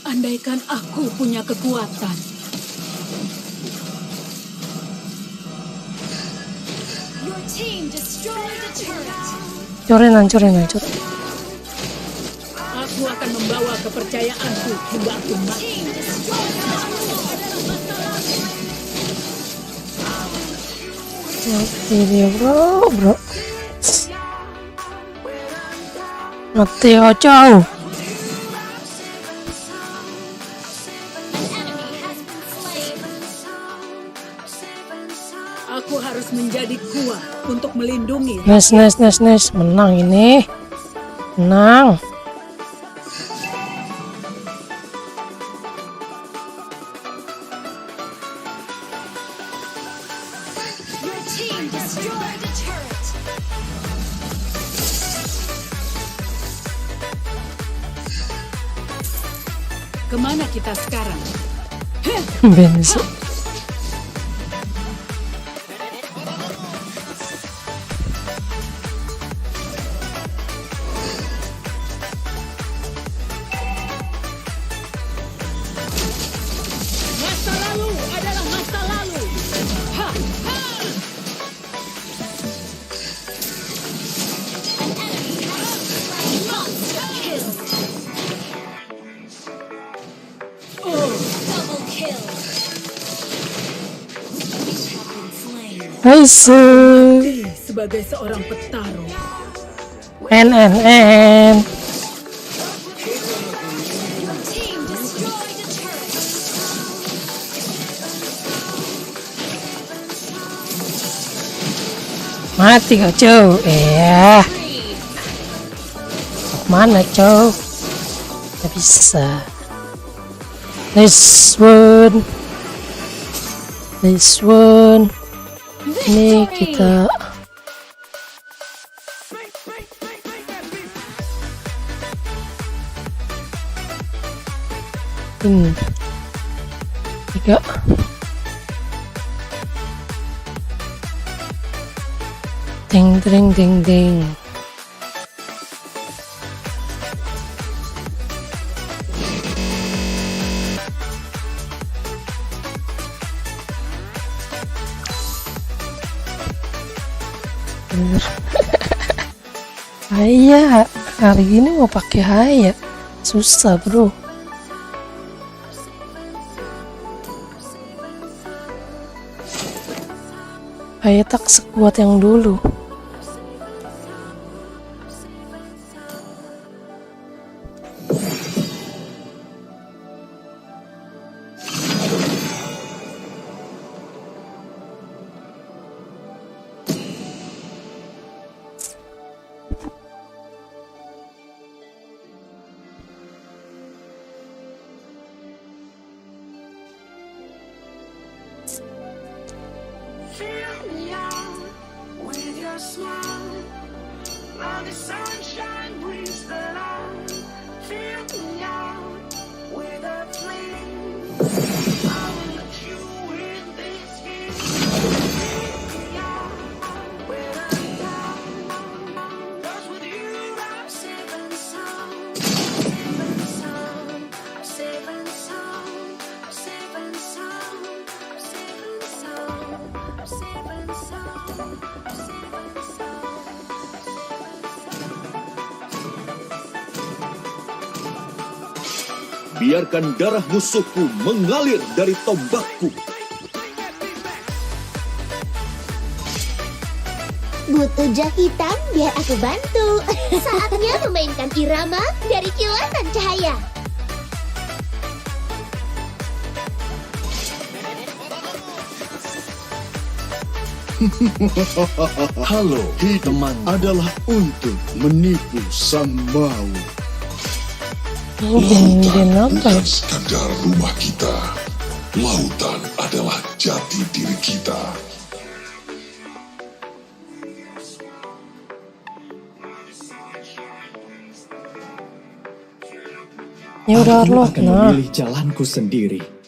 Speaker 2: Andaikan aku punya kekuatan.
Speaker 1: Your team destroyed a turret.
Speaker 4: Hancurin.
Speaker 2: Aku akan membawa kepercayaanku hingga aku mati.
Speaker 1: Team destroyed a
Speaker 4: Mati dia bro. Mati kacau.
Speaker 2: Aku harus menjadi kuat untuk melindungi.
Speaker 4: Nice. Menang ini. Menang.
Speaker 1: Your team destroyed a turret.
Speaker 2: Kemana kita sekarang?
Speaker 4: Benzo.
Speaker 2: Masa lalu adalah masa lalu. Ha.
Speaker 1: Monster kill. Double kill. You have been slain.
Speaker 4: Nice.
Speaker 2: Sebagai seorang petarung.
Speaker 4: N.
Speaker 1: Your team destroyed a turret.
Speaker 4: Mati kacau.
Speaker 1: Three.
Speaker 4: Mana cow? Gak bisa. Nice one. Ini kita ini 3. Ding. Haya, hari ini mau pakai haya susah bro. Haya tak sekuat yang dulu.
Speaker 3: Fill me out with your smile. Now the sunshine brings the light. Fill me out with a flame. I will let you in this
Speaker 6: Biarkan darah musuhku mengalir dari tombakku.
Speaker 8: Butuh jak hitam biar aku bantu. Saatnya memainkan irama dari kilatan cahaya.
Speaker 9: Halo, teman adalah untuk menipu sang maut.
Speaker 4: Din apa ya?
Speaker 10: Bukan sekadar rumah kita. Lautan adalah jati diri kita.
Speaker 4: Ya udah
Speaker 6: Aku
Speaker 4: lo,
Speaker 6: akan
Speaker 4: nah.
Speaker 6: memilih jalanku sendiri.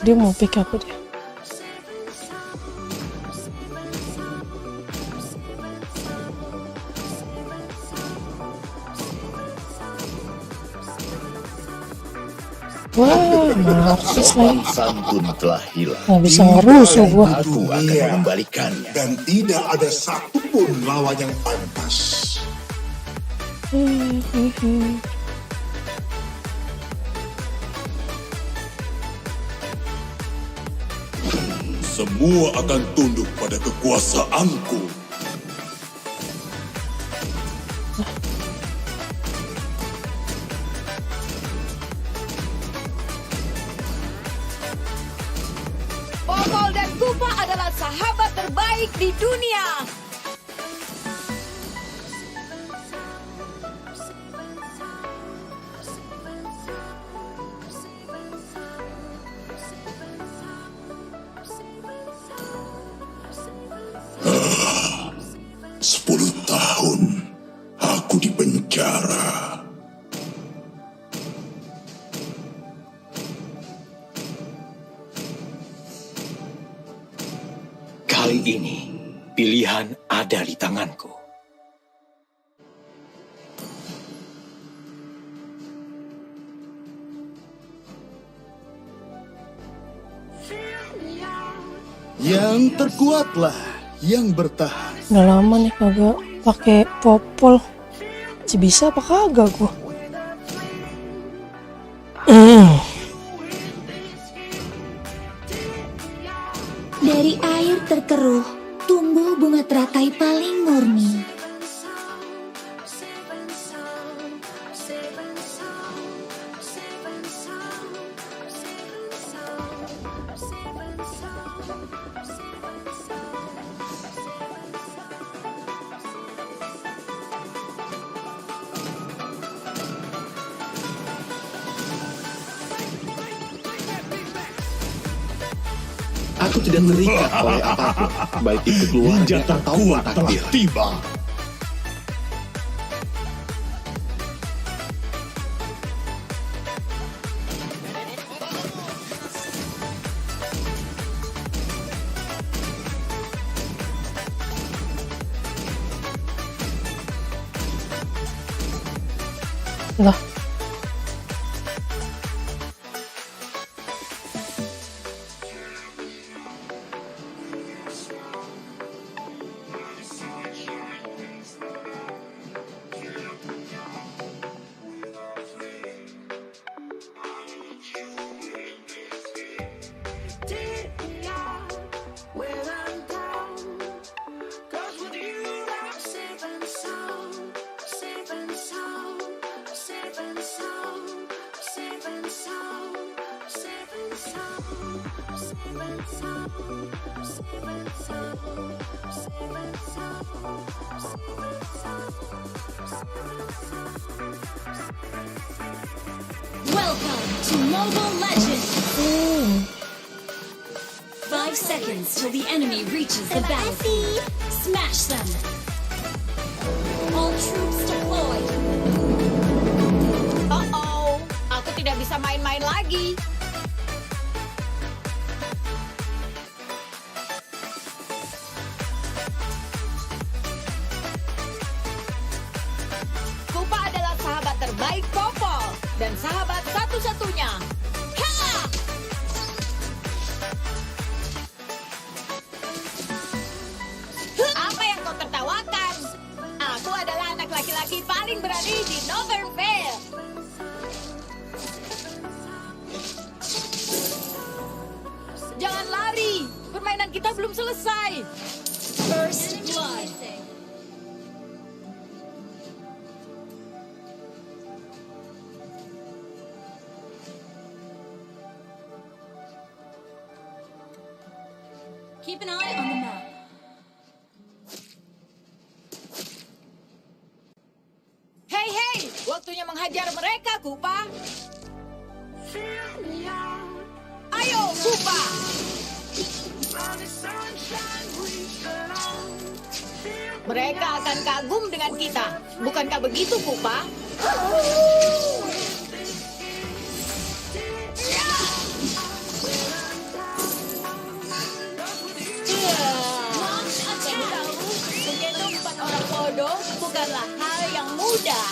Speaker 4: Dia mau pick aku dia. Wah, narsis lagi.
Speaker 11: Santun telah hilang.
Speaker 4: Nggak bisa ngerusuh gua.
Speaker 11: Aku akan mengembalikannya.
Speaker 10: Dan tidak ada satupun lawan yang pantas. Semua akan tunduk pada kekuasaanku.
Speaker 2: Popol dan Kupa adalah sahabat terbaik di dunia.
Speaker 10: Ah, 10 tahun aku di penjara.
Speaker 6: Kali ini, pilihan ada di tanganku.
Speaker 9: Yang terkuatlah yang bertahan.
Speaker 4: Udah lama nih kagak pakai popol. Masih bisa apa kagak gua?
Speaker 1: Dari air terkeruh, tumbuh bunga teratai paling murni.
Speaker 11: Aku tidak terikat oleh apapun, baik itu keluarga
Speaker 6: Ninja terkuat telah
Speaker 11: takdir.
Speaker 6: tiba.
Speaker 4: Lah,
Speaker 1: Welcome to Mobile Legends! 5 seconds till the enemy reaches the battlefield. Smash them! All troops deployed.
Speaker 2: Oh, aku tidak bisa main-main lagi. Kupa adalah sahabat terbaik Popol. dan sahabat satu-satunya. Ha! Apa yang kau tertawakan? Aku adalah anak laki-laki paling berani di Northern Vale. Jangan lari, permainan kita belum selesai. First blood.
Speaker 1: Keep an eye on the map.
Speaker 2: Hei, hei, waktunya menghajar mereka, Kupa. Ayo, Kupa. Mereka akan kagum dengan kita. Bukankah begitu, Kupa? Menggendong 4 orang bodoh bukanlah hal yang mudah.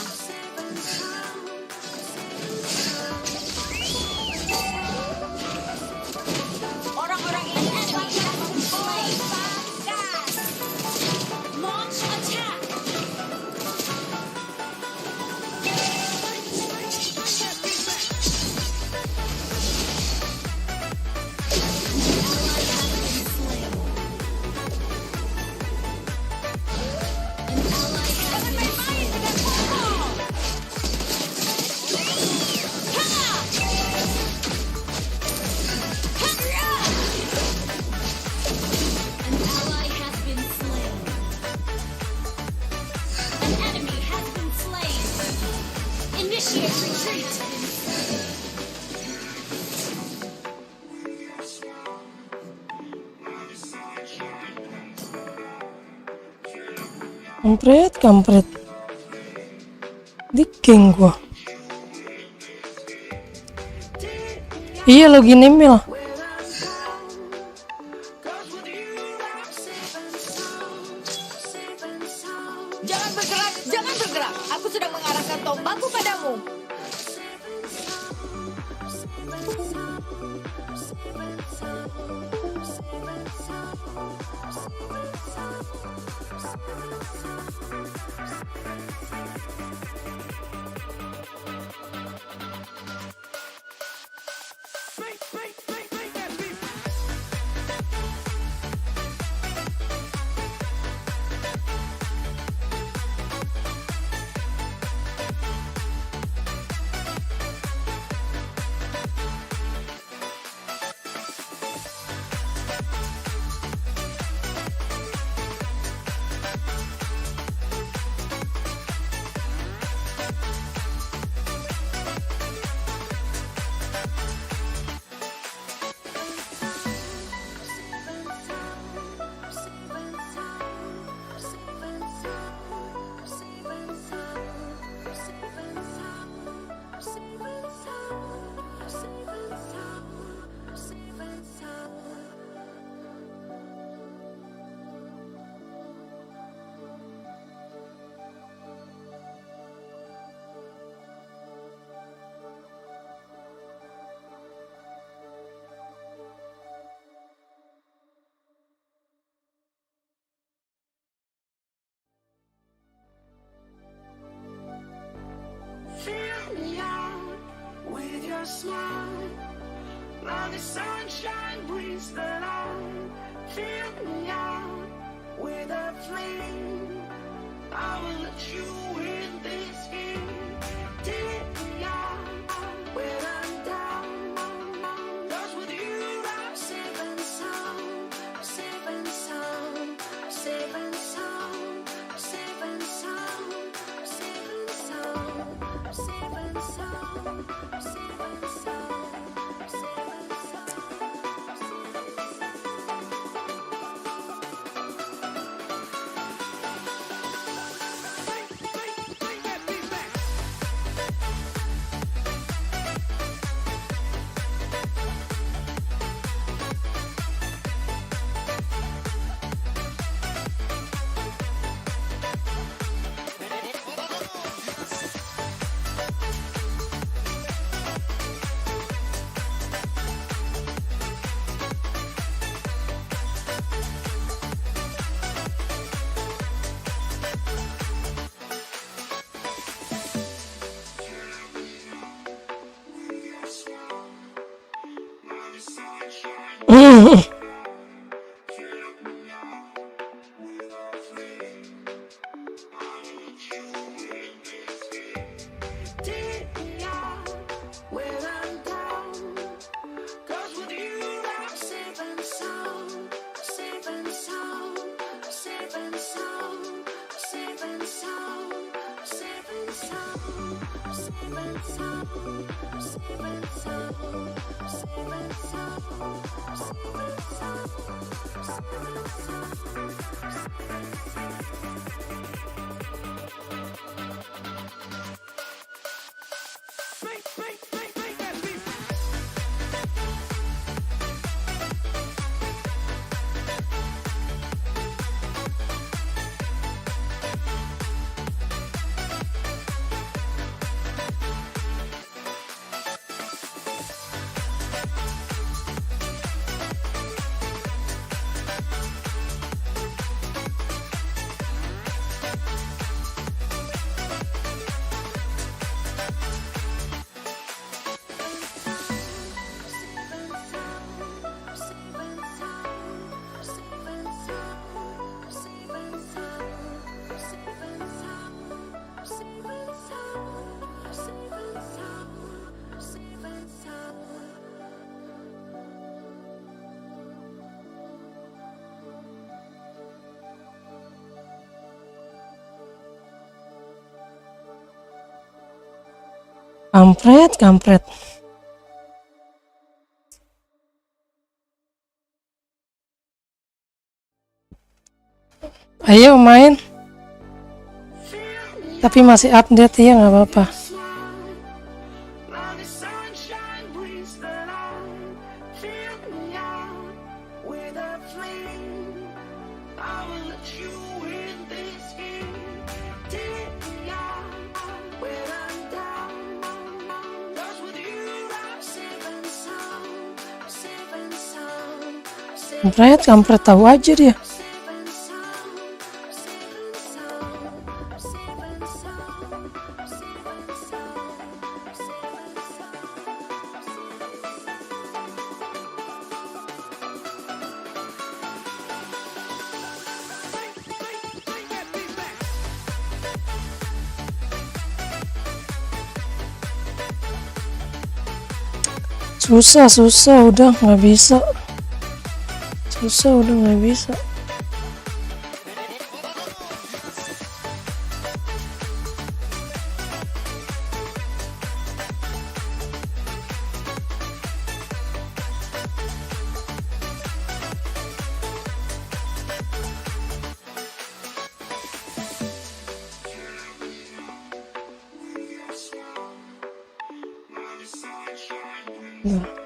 Speaker 2: Orang-orang ini adalah
Speaker 1: Launch attack! An ally has been slain. An enemy has been slain. Initiate retreat.
Speaker 4: Kampret. Di geng gua. Iya login email.
Speaker 2: Jangan bergerak, jangan bergerak. Aku sedang mengarahkan tombakku padamu.
Speaker 3: Fill me out with your smile. Now the sunshine brings the light. Fill me out with a flame. I will let you in this game. Take me out when I'm down. 'Cause with you I'm safe and sound. Safe and sound. Safe and sound. Safe and sound. Safe and sound. Safe and sound. Safe and sound. Safe and sound.
Speaker 4: Kampret. Ayo main. Tapi masih update ya, nggak apa-apa. Kampret tahu aja dia. Susah udah nggak bisa. Nah.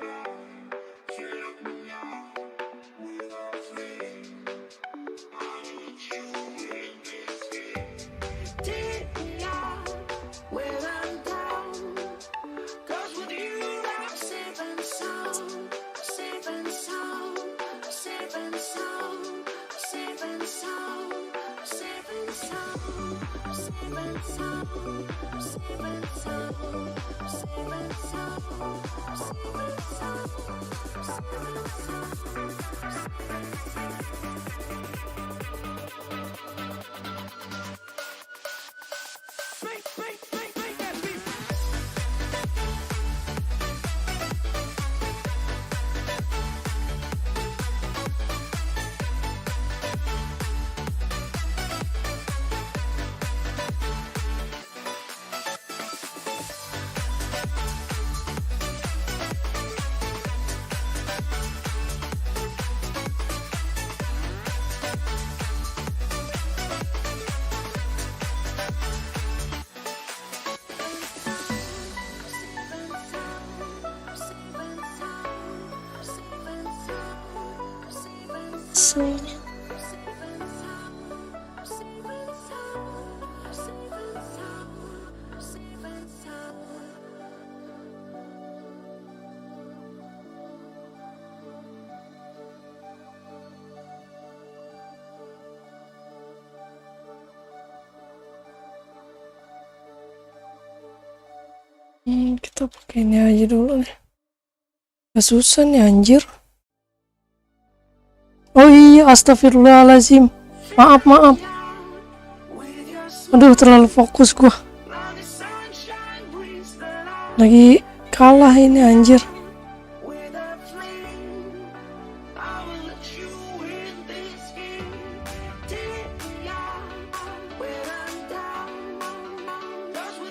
Speaker 4: Kita pakai ini aja dulu nih. Gak susah nih anjir. Oh iya, astagfirullahaladzim. Maaf. Aduh, terlalu fokus gua. Lagi kalah ini anjir.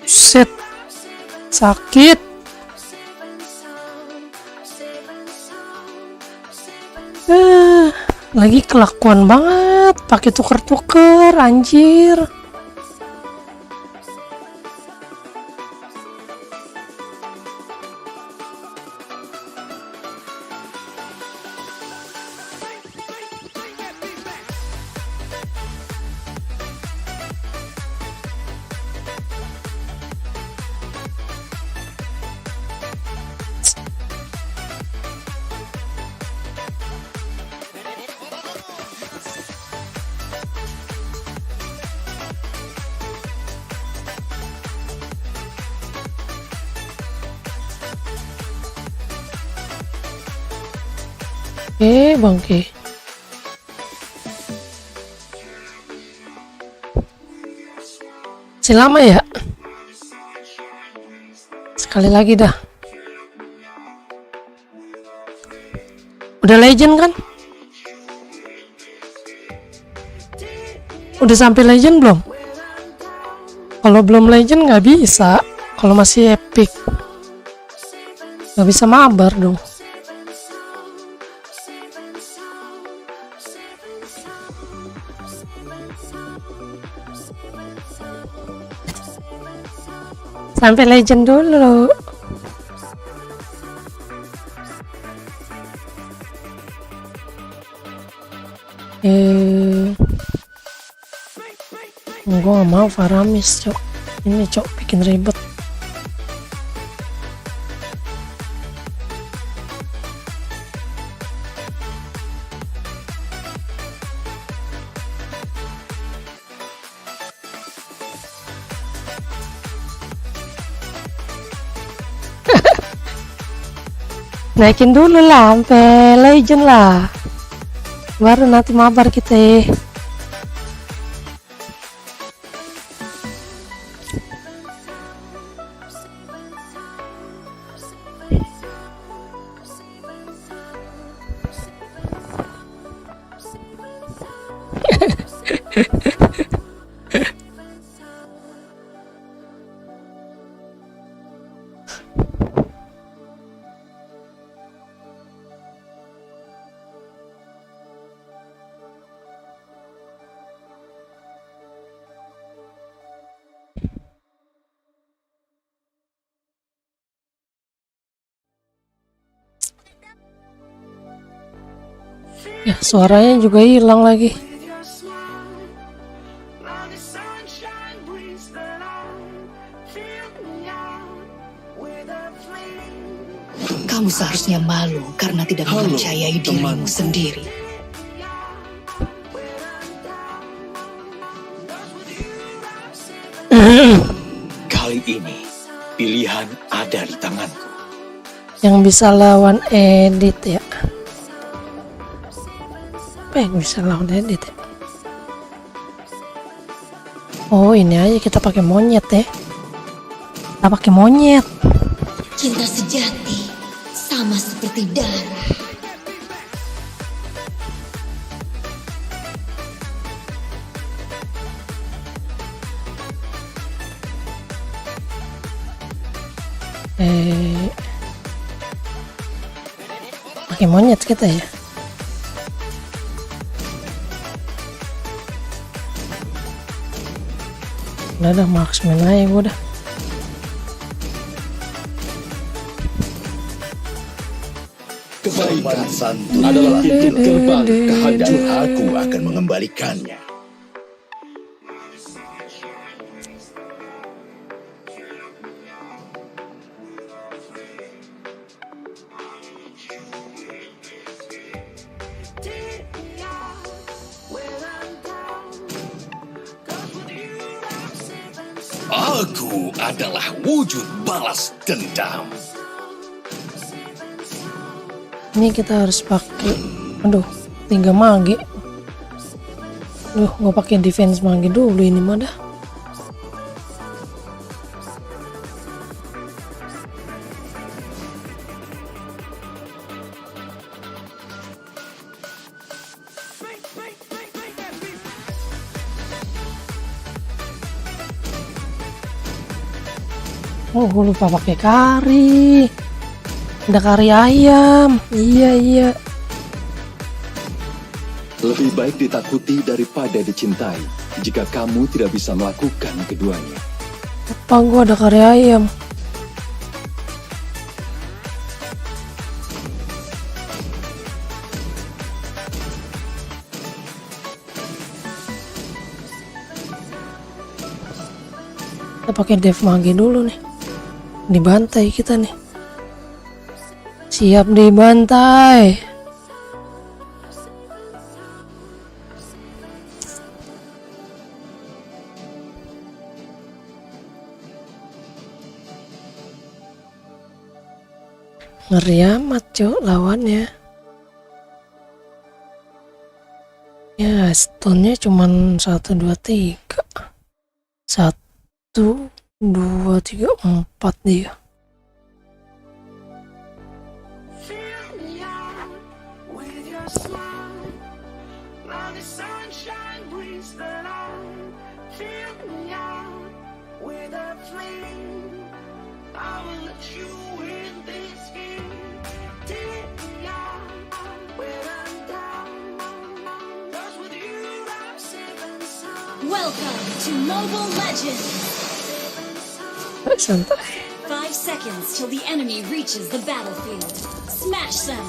Speaker 4: Set. Sakit. Lagi kelakuan banget, pakai tuker-tuker, anjir. Bangke. Masih lama ya? Sekali lagi dah. Udah legend kan? Udah sampai legend belum? Kalau belum legend nggak bisa. Kalau masih epic nggak bisa mabar dong. Sampai legend dulu. Gue gak mau Faramis, cok. Ini cok bikin ribet. Naikin dulu lah sampai legend lah, baru nanti mabar kita. Ya, suaranya juga hilang lagi.
Speaker 12: Kamu seharusnya malu karena tidak mempercayai dirimu sendiri.
Speaker 6: Kali ini pilihan ada di tanganku.
Speaker 4: Yang bisa lawan edit ya. Apa yang bisa lawan edit ya? Oh, ini aja kita pakai monyet ya. Kita pakai monyet.
Speaker 5: Cinta sejati sama seperti darah.
Speaker 4: Pakai monyet kita ya. Udah marksman aja gue dah.
Speaker 6: Kebaikan santun adalah pintu gerbang kehancuran. Aku akan mengembalikannya. Aku adalah wujud balas dendam.
Speaker 4: Ini kita harus pakai, aduh, 3 mage. Gue pakai defense mage dulu ini mah dah. Oh, gue lupa pakai kari. Ada kari ayam. Iya.
Speaker 13: Lebih baik ditakuti daripada dicintai jika kamu tidak bisa melakukan keduanya.
Speaker 4: Apa gue ada kari ayam? Kita pakai dev mage dulu nih. Dibantai kita nih. Siap dibantai. Ngeri amat cok lawannya. Ya stone-nya cuman 1, 2, 3. 1, 2, 3, 4 dia.
Speaker 1: Welcome to Mobile Legends!
Speaker 4: Santai.
Speaker 1: 5 seconds till the enemy reaches the battlefield. Smash them!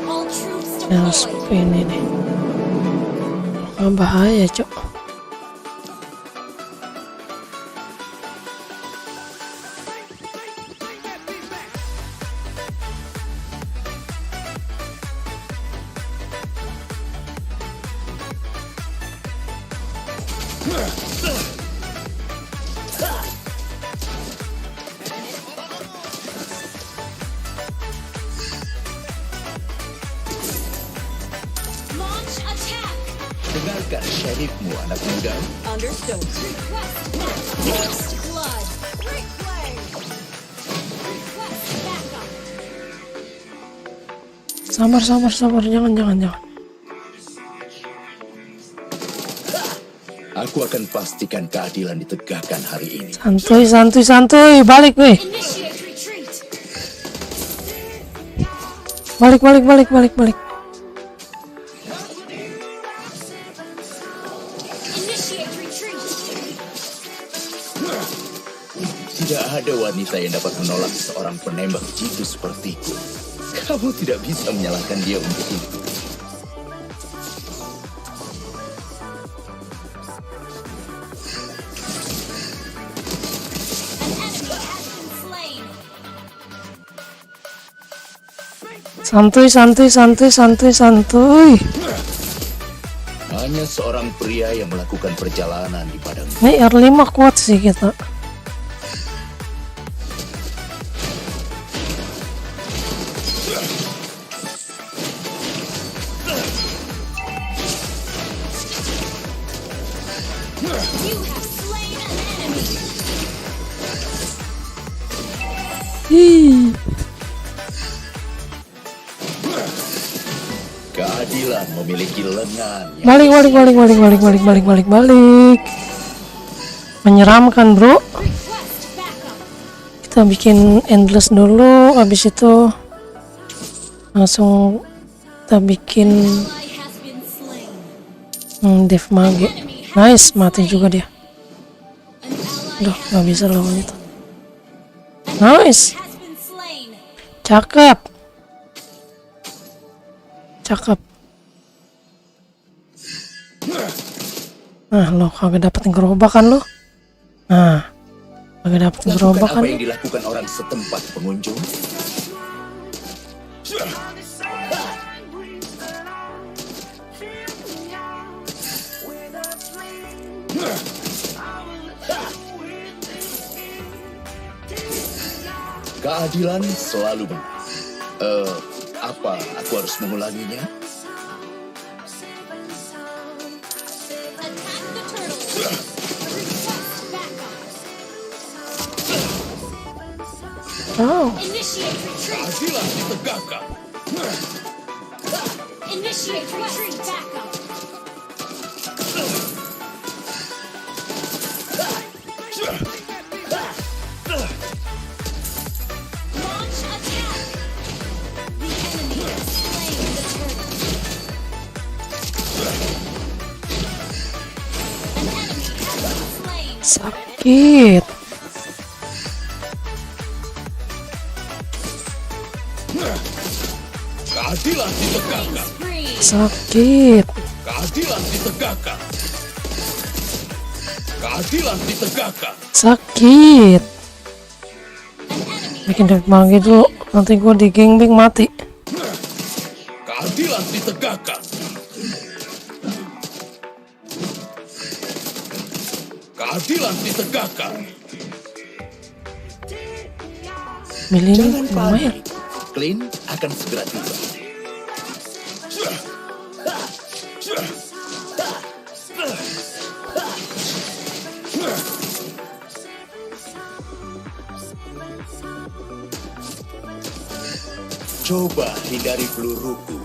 Speaker 1: All troops deployed!
Speaker 4: Ini nih. Bahaya cok.
Speaker 1: Launch attack!
Speaker 6: Dengarkan syarifmu, anak muda.
Speaker 1: Understood. First blood. Request backup.
Speaker 4: Sabar. Jangan.
Speaker 6: Aku akan pastikan keadilan ditegakkan hari ini.
Speaker 4: Santuy. Balik weh.
Speaker 1: Initiate retreat.
Speaker 4: Balik.
Speaker 1: Initiate retreat.
Speaker 6: Tidak ada wanita yang dapat menolak seorang penembak jitu sepertiku. Kamu tidak bisa menyalahkan dia untuk itu.
Speaker 4: Santuy.
Speaker 6: Hanya seorang pria yang melakukan perjalanan di padang.
Speaker 4: Ini R5 kuat sih kita.
Speaker 1: You have slain an enemy.
Speaker 6: Keadilan memiliki lengan.
Speaker 4: Balik. Menyeramkan bro. Kita bikin endless dulu, habis itu langsung kita bikin dev mage. Nice, mati juga dia. Aduh, gak bisa lawan itu. Nice. Cakep. Nah, lo kagak dapetin gerobakan lo. Nah, kagak dapetin gerobakan.
Speaker 6: Apa yang dilakukan orang setempat pengunjung? Keadilan selalu benar. Apa aku harus mengulanginya?
Speaker 4: Oh,
Speaker 6: Keadilan ditegakkan.
Speaker 1: Initiate retreat backup. Launch attack. The enemy has slain the turret. An enemy has been slain.
Speaker 4: sakit.
Speaker 6: Keadilan ditegakkan.
Speaker 4: Sakit.
Speaker 6: Keadilan ditegakkan. Keadilan ditegakkan.
Speaker 4: Sakit. Bikin deg malah gitu, nanti gue di gangbang mati.
Speaker 6: Keadilan ditegakkan. Keadilan ditegakkan.
Speaker 4: Milih
Speaker 6: Jangan
Speaker 4: lumayan.
Speaker 6: panik. Clean akan segera tiba. Coba hindari peluruku.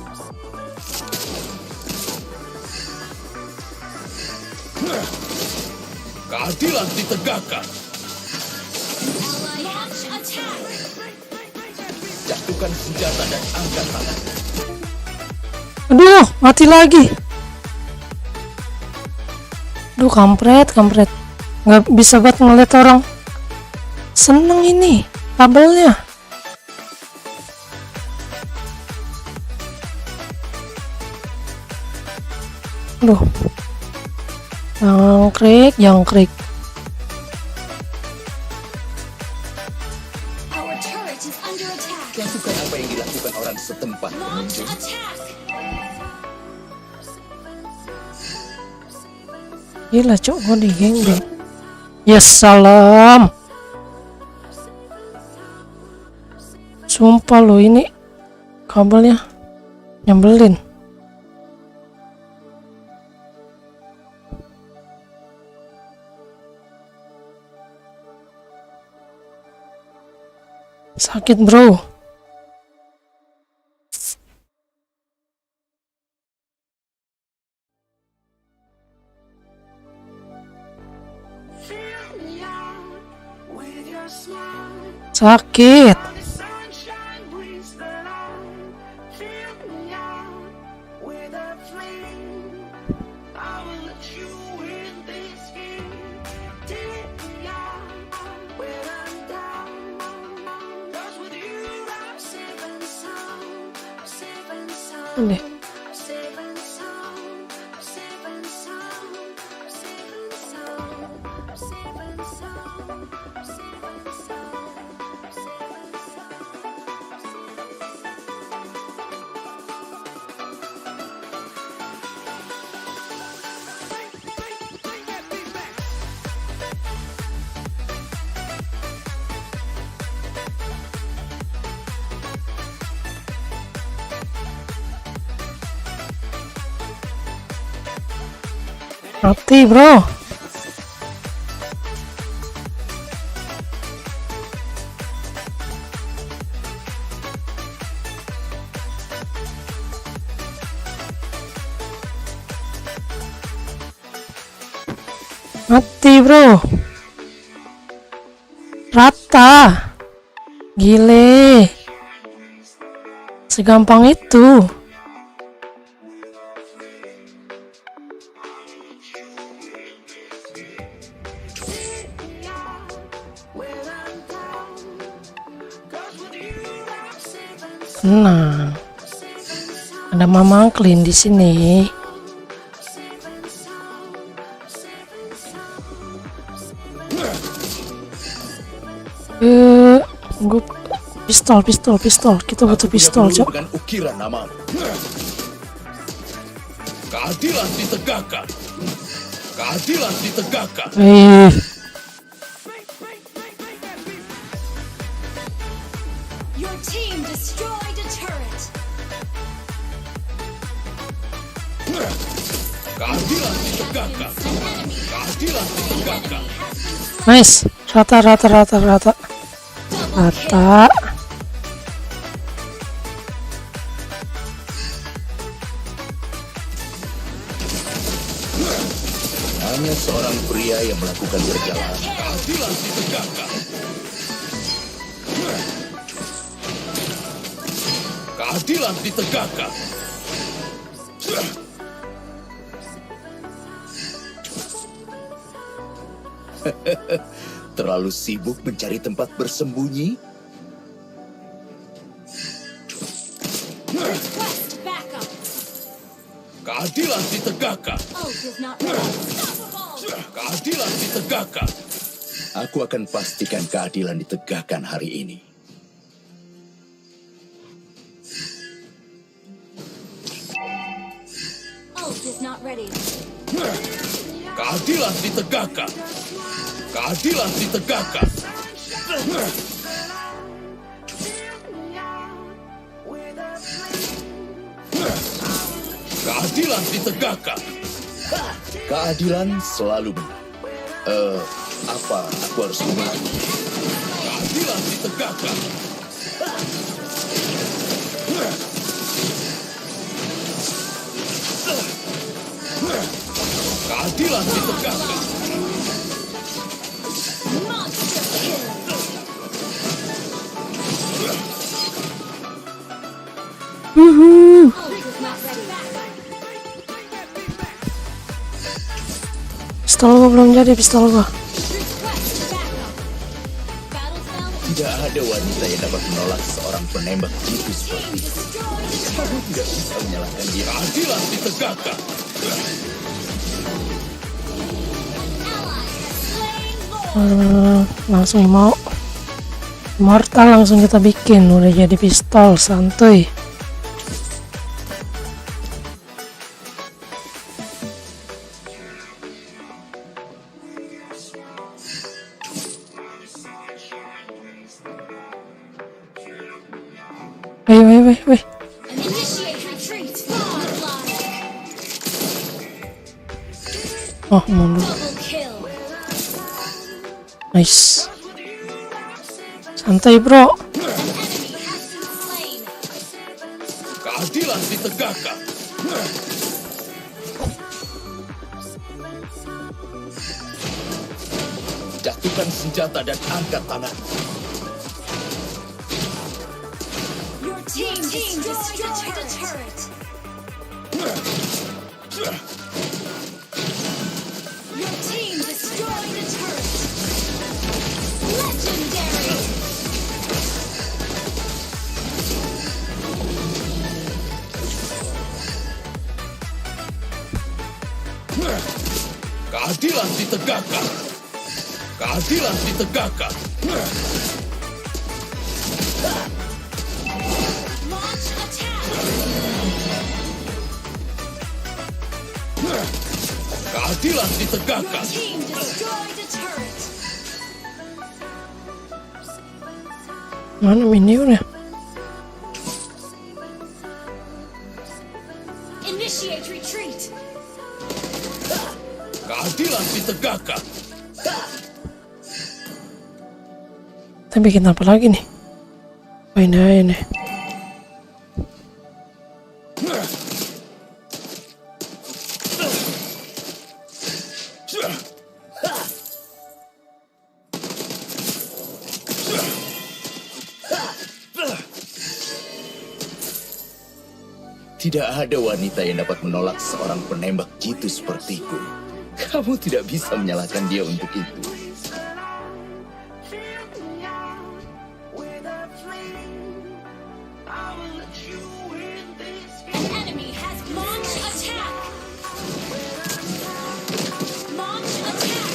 Speaker 6: Keadilan ditegakkan.
Speaker 1: Launch attack.
Speaker 6: Jatuhkan senjata dan angkat tangan.
Speaker 4: Aduh, mati lagi. Aduh, kampret. Nggak bisa buat ngeliat orang. Seneng ini kabelnya. Aduh. Jangkrik.
Speaker 1: Our turret is under attack.
Speaker 6: Lakukan apa yang dilakukan orang setempat,
Speaker 1: Launch
Speaker 6: pengunjung.
Speaker 1: attack.
Speaker 4: Gila cok, gue di gangbang. Yes, salam. Sumpah lo ini kabelnya nyebelin. Sakit bro. Sakit. Deh. Mati bro. Mati bro. Rata. Gile. Segampang itu. Nah, ada Mama Clean di sini. Gue pistol. Kita butuh pistol, Cok.
Speaker 6: Dengan ukiran namamu. Keadilan ditegakkan. Keadilan ditegakkan.
Speaker 1: Your team destroyed a turret.
Speaker 6: Keadilan ditegakkan. Keadilan ditegakkan.
Speaker 4: Nice. Rata.
Speaker 14: Hanya seorang pria yang melakukan perjalanan.
Speaker 6: Keadilan ditegakkan. Keadilan ditegakkan.
Speaker 14: Terlalu sibuk mencari tempat bersembunyi?
Speaker 1: Request backup.
Speaker 6: Keadilan ditegakkan.
Speaker 1: Ult is not ready. Unstoppable.
Speaker 6: Keadilan ditegakkan.
Speaker 14: Aku akan pastikan keadilan ditegakkan hari ini.
Speaker 1: Ult is not ready.
Speaker 6: Keadilan ditegakkan. Keadilan ditegakkan. Keadilan ditegakkan.
Speaker 14: Keadilan selalu benar. Apa aku harus membantu?
Speaker 6: Keadilan ditegakkan. Keadilan ditegakkan.
Speaker 1: Monster kill.
Speaker 4: Wuhu.
Speaker 1: Ult is not ready.
Speaker 4: Pistol gua belum jadi, pistol gua.
Speaker 1: Request backup. Battle spell.
Speaker 14: Tidak ada wanita yang dapat menolak seorang penembak jitu seperti itu. Kamu tidak bisa menyalahkan dia.
Speaker 6: Keadilan ditegakkan.
Speaker 4: Langsung mau mortal, langsung kita bikin, udah jadi pistol, santuy. Weh.
Speaker 1: Initiate retreat. Godlike.
Speaker 4: Oh, mundur.
Speaker 1: Double kill.
Speaker 4: Nice. Santai, bro.
Speaker 1: An enemy has been slain.
Speaker 6: Keadilan ditegakkan.
Speaker 14: Jatuhkan senjata dan angkat tangan.
Speaker 1: Your team destroyed the turret. Your team destroyed the turret. Legendary.
Speaker 6: Keadilan ditegakkan. Keadilan ditegakkan.
Speaker 1: Launch attack.
Speaker 6: Keadilan ditegakkan.
Speaker 1: Your team destroyed the turret.
Speaker 4: Mana minionnya?
Speaker 1: Initiate retreat.
Speaker 6: Keadilan ditegakkan.
Speaker 4: Kita bikin apa lagi nih? Main aja nih.
Speaker 14: Tidak ada wanita yang dapat menolak seorang penembak jitu sepertiku. Kamu tidak bisa menyalahkan dia untuk itu.
Speaker 1: An enemy has launched attack. Launch attack.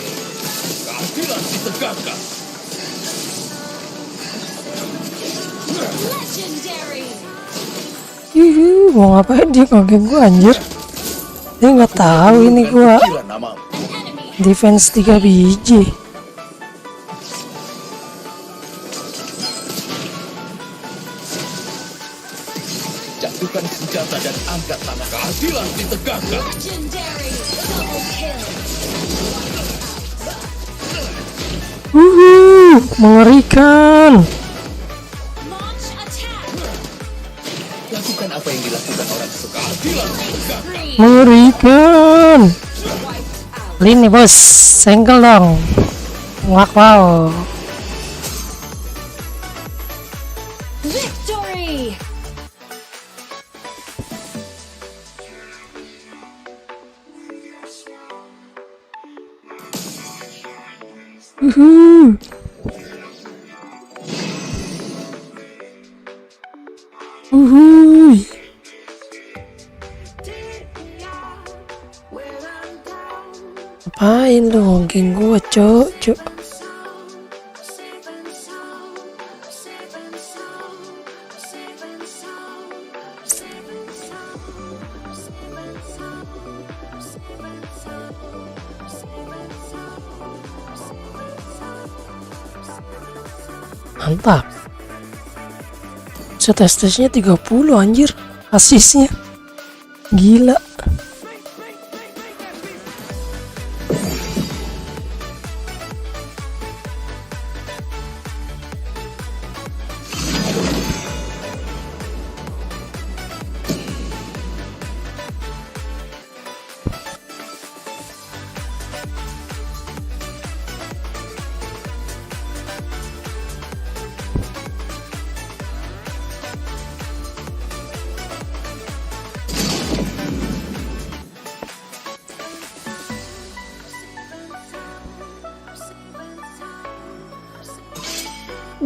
Speaker 6: Keadilan ditegakkan.
Speaker 1: Legendary.
Speaker 4: Mau ngapain dia ngegeng gua, anjir? Dia nggak tahu ini gua defense 3 biji.
Speaker 14: Satukan senjata dan angkat tangan.
Speaker 6: Keadilan ditegakkan.
Speaker 1: Legendary double kill.
Speaker 4: Mengerikan.
Speaker 1: Launch attack.
Speaker 14: Lakukan apa yang dilakukan orang suka.
Speaker 6: Keadilan ditegakkan.
Speaker 4: Mengerikan. Lini bos, senggol dong. Wow.
Speaker 1: Victory.
Speaker 4: Apain lu ngegeng gua, cok. Mantap. Tes-tesnya 30 anjir. Asisnya gila.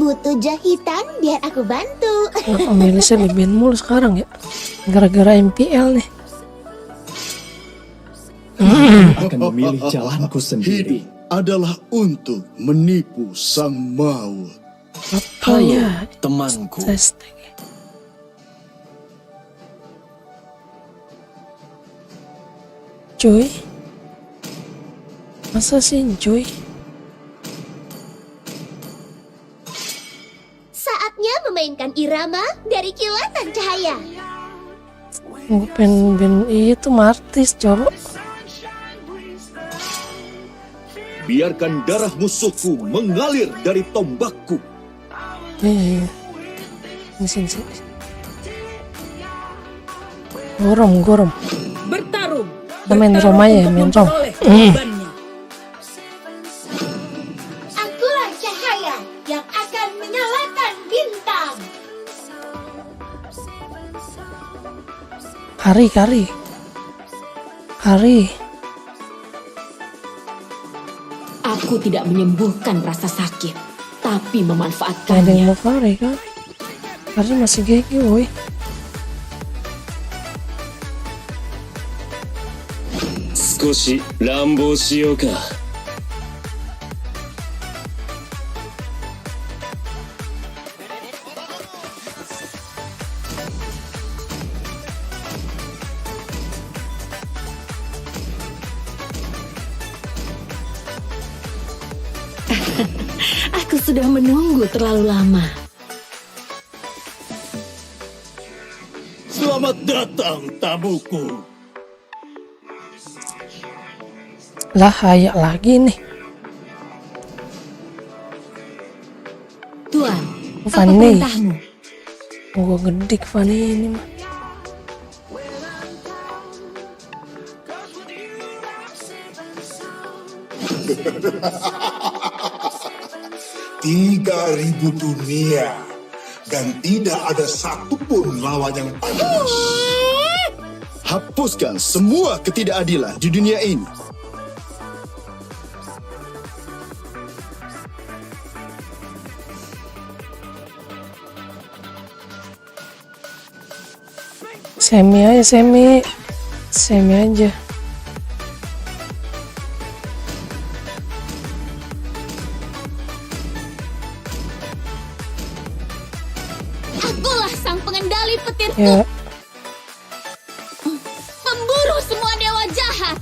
Speaker 8: Butuh jahitan biar aku bantu.
Speaker 4: Kenapa Melisa di band mulu sekarang ya? Gara-gara MPL nih.
Speaker 13: Akan memilih jalanku sendiri.
Speaker 9: Hidup adalah untuk menipu sang maut.
Speaker 4: Apa ya?
Speaker 13: Temanku.
Speaker 4: Testing. Cuy. Masa sih cuy?
Speaker 8: Saatnya memainkan irama dari kilatan cahaya.
Speaker 4: Gue pengen itu Martis, cowok.
Speaker 6: Biarkan darah musuhku mengalir dari tombakku.
Speaker 4: Iya. Ini sini. Gorom.
Speaker 2: Bertarung.
Speaker 4: Main Roma ya, main Rom.
Speaker 8: Akulah cahaya yang akan menyalakan bintang.
Speaker 4: Hari.
Speaker 5: Aku tidak menyembuhkan rasa sakit, tapi
Speaker 4: Ada yang
Speaker 5: memanfaatkannya.
Speaker 4: mau Hari kan? Hari masih GG, woi.
Speaker 5: Aku sudah menunggu terlalu lama.
Speaker 6: Selamat datang tamuku.
Speaker 4: Lah, hayak lagi nih.
Speaker 5: Tuan, apa
Speaker 4: Fanny.
Speaker 5: perintahmu?
Speaker 4: Gua gedik Fanny ini mah.
Speaker 10: Tiga 3.000 dunia dan tidak ada satupun lawan yang pantas.
Speaker 9: Hapuskan semua ketidakadilan di dunia ini.
Speaker 4: Semi aja.
Speaker 8: Akulah sang pengendali petir
Speaker 4: Ya,
Speaker 8: pemburu semua dewa jahat.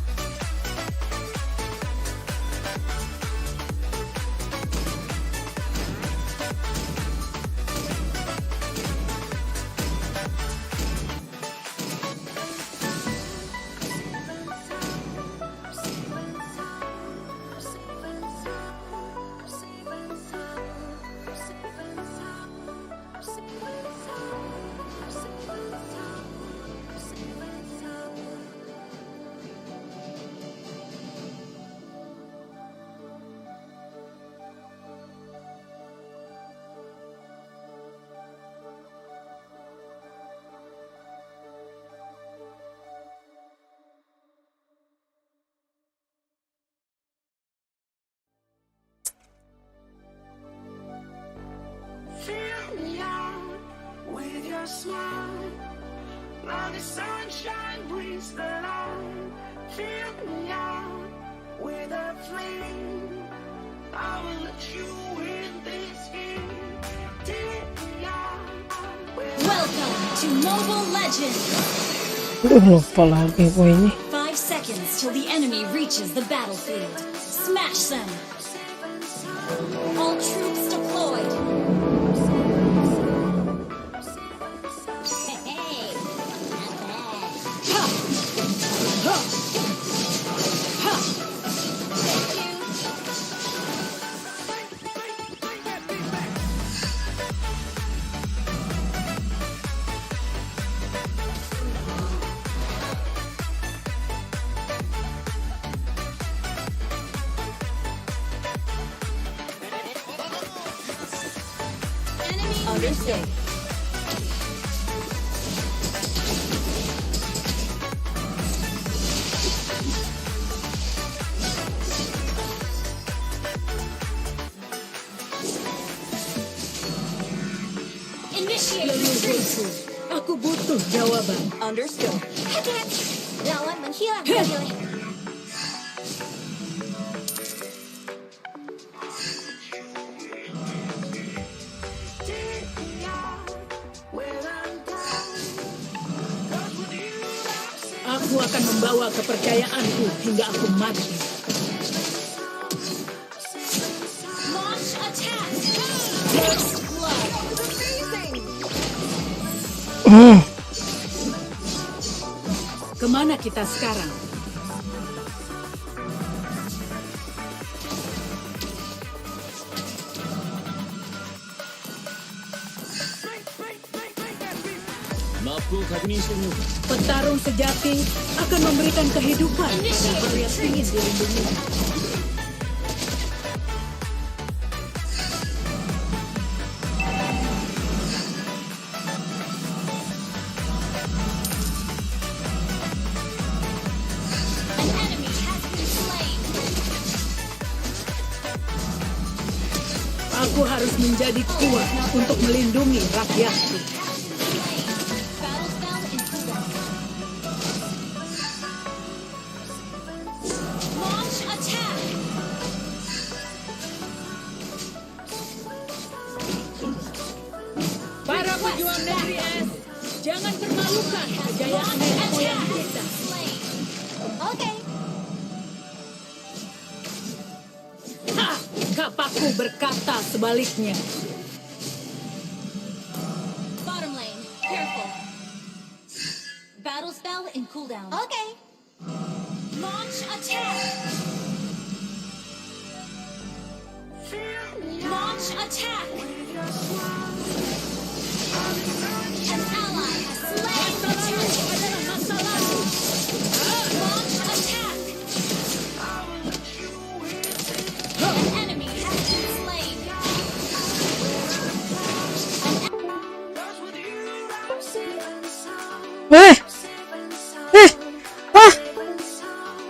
Speaker 3: your smile. Now the sunshine brings the light. Fill me out with a flame. I will let you in this game. Take me out.
Speaker 1: Welcome to Mobile Legends!
Speaker 4: Lupa lagi gue ini.
Speaker 1: 5 seconds till the enemy reaches the battlefield. Smash them! All troops deployed! Understood.
Speaker 2: Leluhurku, aku butuh jawaban.
Speaker 8: Understood. Hati-hati. Lawan menghilang dari leher.
Speaker 2: Aku akan membawa kepercayaanku hingga aku mati.
Speaker 1: Launch attack! First blood!
Speaker 2: Kemana kita sekarang? Petarung sejati akan memberikan kehidupan pada yang ingin dilindungi.
Speaker 1: An enemy has been slain!
Speaker 2: Aku harus menjadi kuat untuk melindungi rakyatku.
Speaker 1: Launch attack!
Speaker 2: Para pejuang negeri es, jangan permalukan kejayaan nenek moyang kita.
Speaker 8: Oke.
Speaker 2: Ha! Kapakku berkata sebaliknya.
Speaker 1: Bottom lane, careful. Battle spell in cooldown.
Speaker 8: Oke.
Speaker 1: Launch attack! Launch attack! An ally has slain the turret! Launch attack! An enemy has been slain!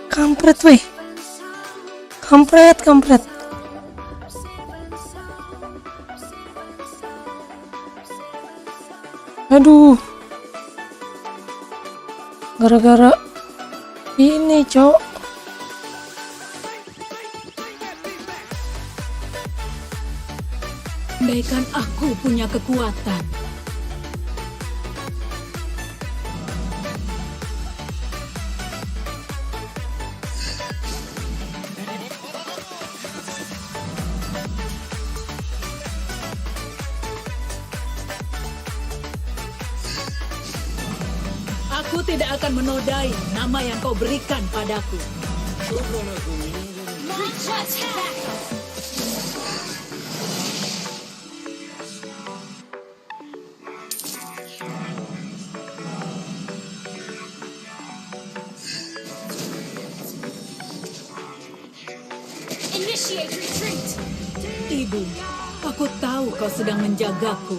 Speaker 4: Kampret weh. Kampret. Aduh. Gara-gara ini, Cok.
Speaker 2: Andaikan aku punya kekuatan. Aku tidak akan menodai nama yang kau berikan padaku.
Speaker 1: Launch attack! Initiate retreat!
Speaker 2: Ibu, aku tahu kau sedang menjagaku.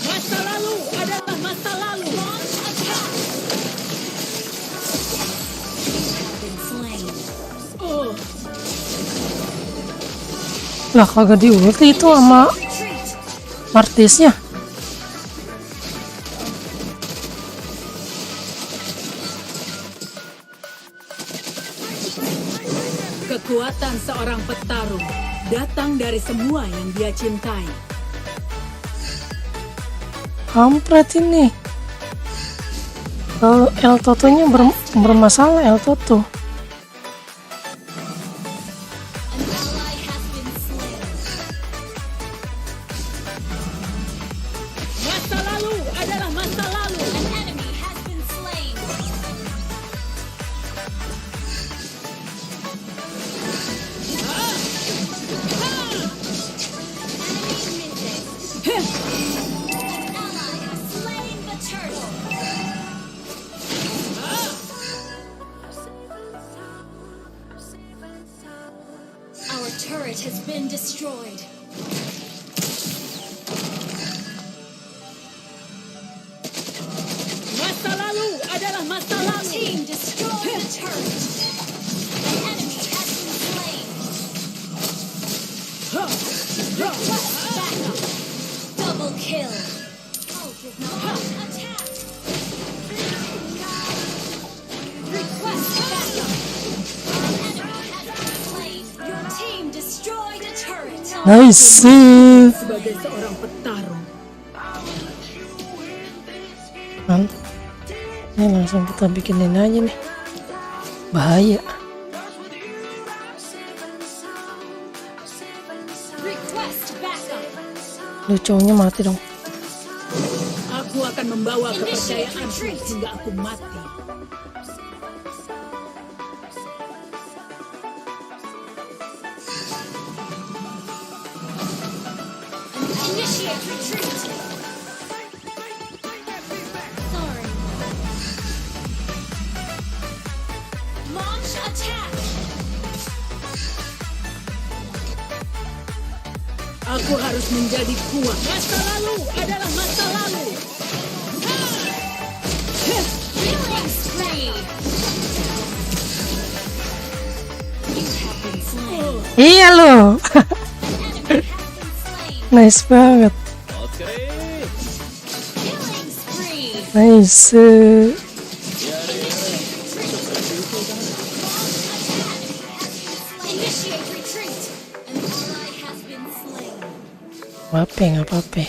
Speaker 2: Masa lalu adalah masa lalu.
Speaker 1: Launch attack! Been slain.
Speaker 2: Oh,
Speaker 4: Lah kagak diulti itu sama Martisnya.
Speaker 2: Kekuatan seorang petarung datang dari semua yang dia cintai.
Speaker 4: Kampret ini. El Totonya bermasalah El Toto.
Speaker 2: Masa lalu adalah masa lalu.
Speaker 1: Our turret has been destroyed.
Speaker 2: Masa lalu adalah masa lalu.
Speaker 1: Team destroyed the turret. An enemy has been slain. Request backup. Double kill. Attack. Request backup. An enemy has been slain. Your team destroyed a turret.
Speaker 4: Nice.
Speaker 2: Sebagai seorang petarung,
Speaker 4: Kan? Ini langsung kita bikinin aja nih. Bahaya.
Speaker 1: Request backup.
Speaker 4: Lu cowoknya mati dong.
Speaker 2: aku akan membawa kepercayaanku hingga aku mati.
Speaker 1: Initiate retreat. Sorry. Launch attack.
Speaker 2: Aku harus menjadi kuat. Masa lalu adalah masa lalu.
Speaker 1: Killing spree. You have been slain.
Speaker 4: Iya lo. Nice banget.
Speaker 1: Killing spree.
Speaker 4: Nice.
Speaker 1: Initiate retreat. An ally has been slain.
Speaker 4: Apa nggak apa-apa.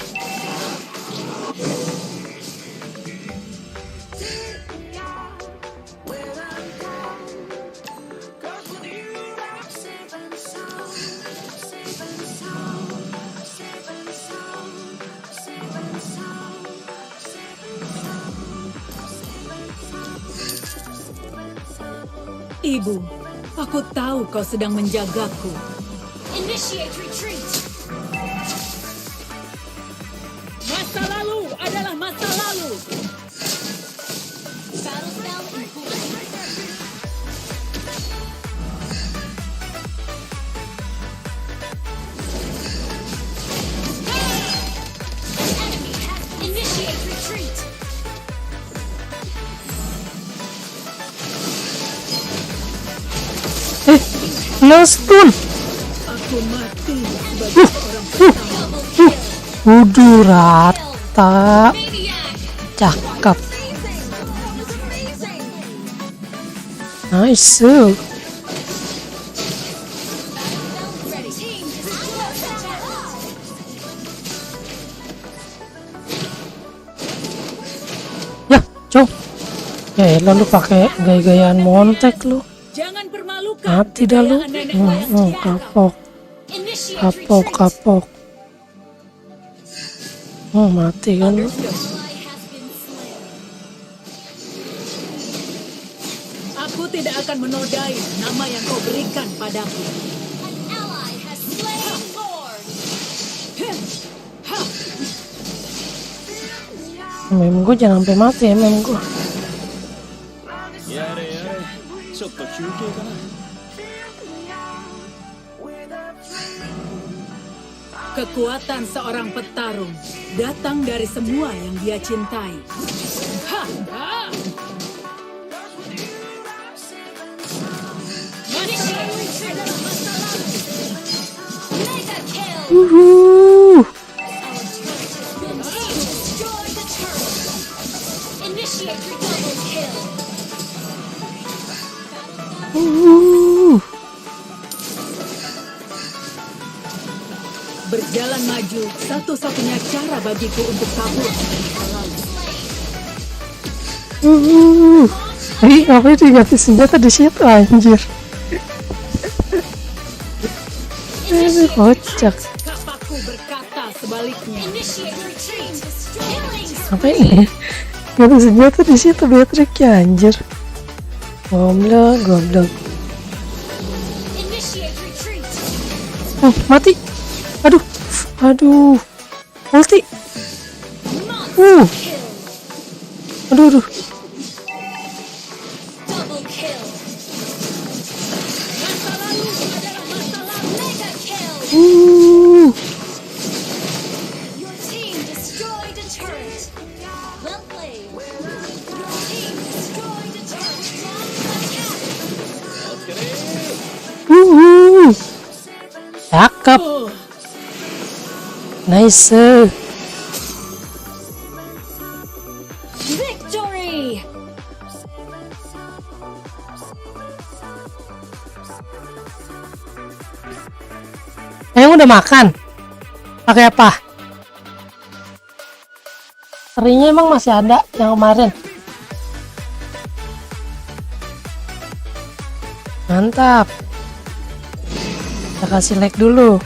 Speaker 2: Ibu, aku tahu kau sedang menjagaku.
Speaker 1: Initiate retreat.
Speaker 2: Masa lalu adalah masa lalu.
Speaker 1: Battle spell in play. Enemy has initiate retreat.
Speaker 4: No stun.
Speaker 2: Aku mati sebagai seorang petarung.
Speaker 4: Udah rata. Cakep. Nice. Ya, cok. Ya, lalu pakai gaya-gayaan montek lu.
Speaker 2: Jangan permalukan.
Speaker 4: Mati dah lu.
Speaker 2: kekayaan nenek moyang setiaku.
Speaker 4: Kapok. Kapok, kapok. Mati kan lu.
Speaker 2: Aku tidak akan menodai nama yang kau berikan padaku.
Speaker 1: Ally has slain Lord.
Speaker 4: Mem gue jangan sampai mati ya mem gue.
Speaker 2: Kekuatan seorang petarung datang dari semua yang dia cintai. Ha! Ha!
Speaker 1: Initiate retreat. Mega Initiate your double kill.
Speaker 2: Berjalan maju, satu-satunya cara bagiku untuk kabur.
Speaker 4: Ngapain diganti senjata di situ anjir? Ini kocak.
Speaker 2: Kapaku berkata sebaliknya.
Speaker 1: Initiate retreat. Killing.
Speaker 4: Ngapain ganti senjata di situ Beatrix ya anjir? Goblok.
Speaker 1: Initiate retreat.
Speaker 4: Mati. Aduh. Ulti. Aduh.
Speaker 1: Double kill. Masa lalu adalah masa lalu. Mega kill. Your team destroyed a turret. Well played. Your team destroyed a turret. Attack.
Speaker 4: Cakep. Nice.
Speaker 1: Victory.
Speaker 4: Yang udah makan? Pakai apa? Terinya emang masih ada yang kemarin. Mantap. Kita kasih like dulu.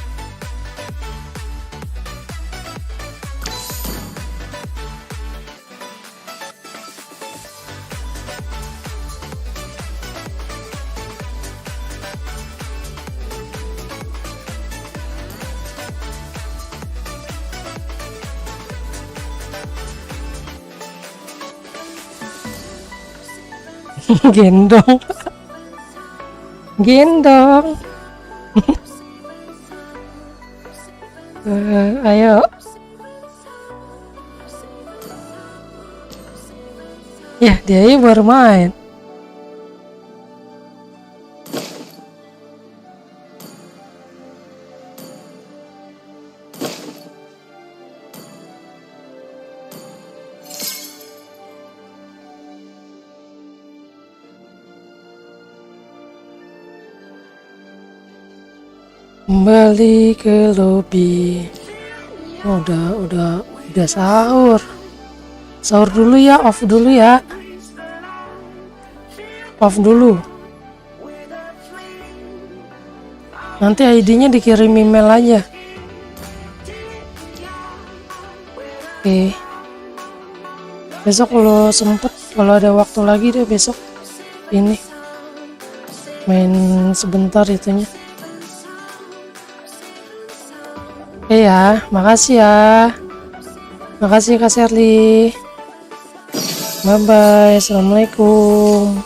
Speaker 4: Gendong. Ayo. Ya, dia baru main. Kembali ke lobby. Udah sahur. Sahur dulu ya, off dulu ya. Off dulu. Nanti ID-nya dikirim email aja. Oke. Besok kalau sempet, kalau ada waktu lagi deh besok ini main sebentar itunya. Oke ya, makasih ya. Makasih Kak Sherly. Bye bye, assalamualaikum.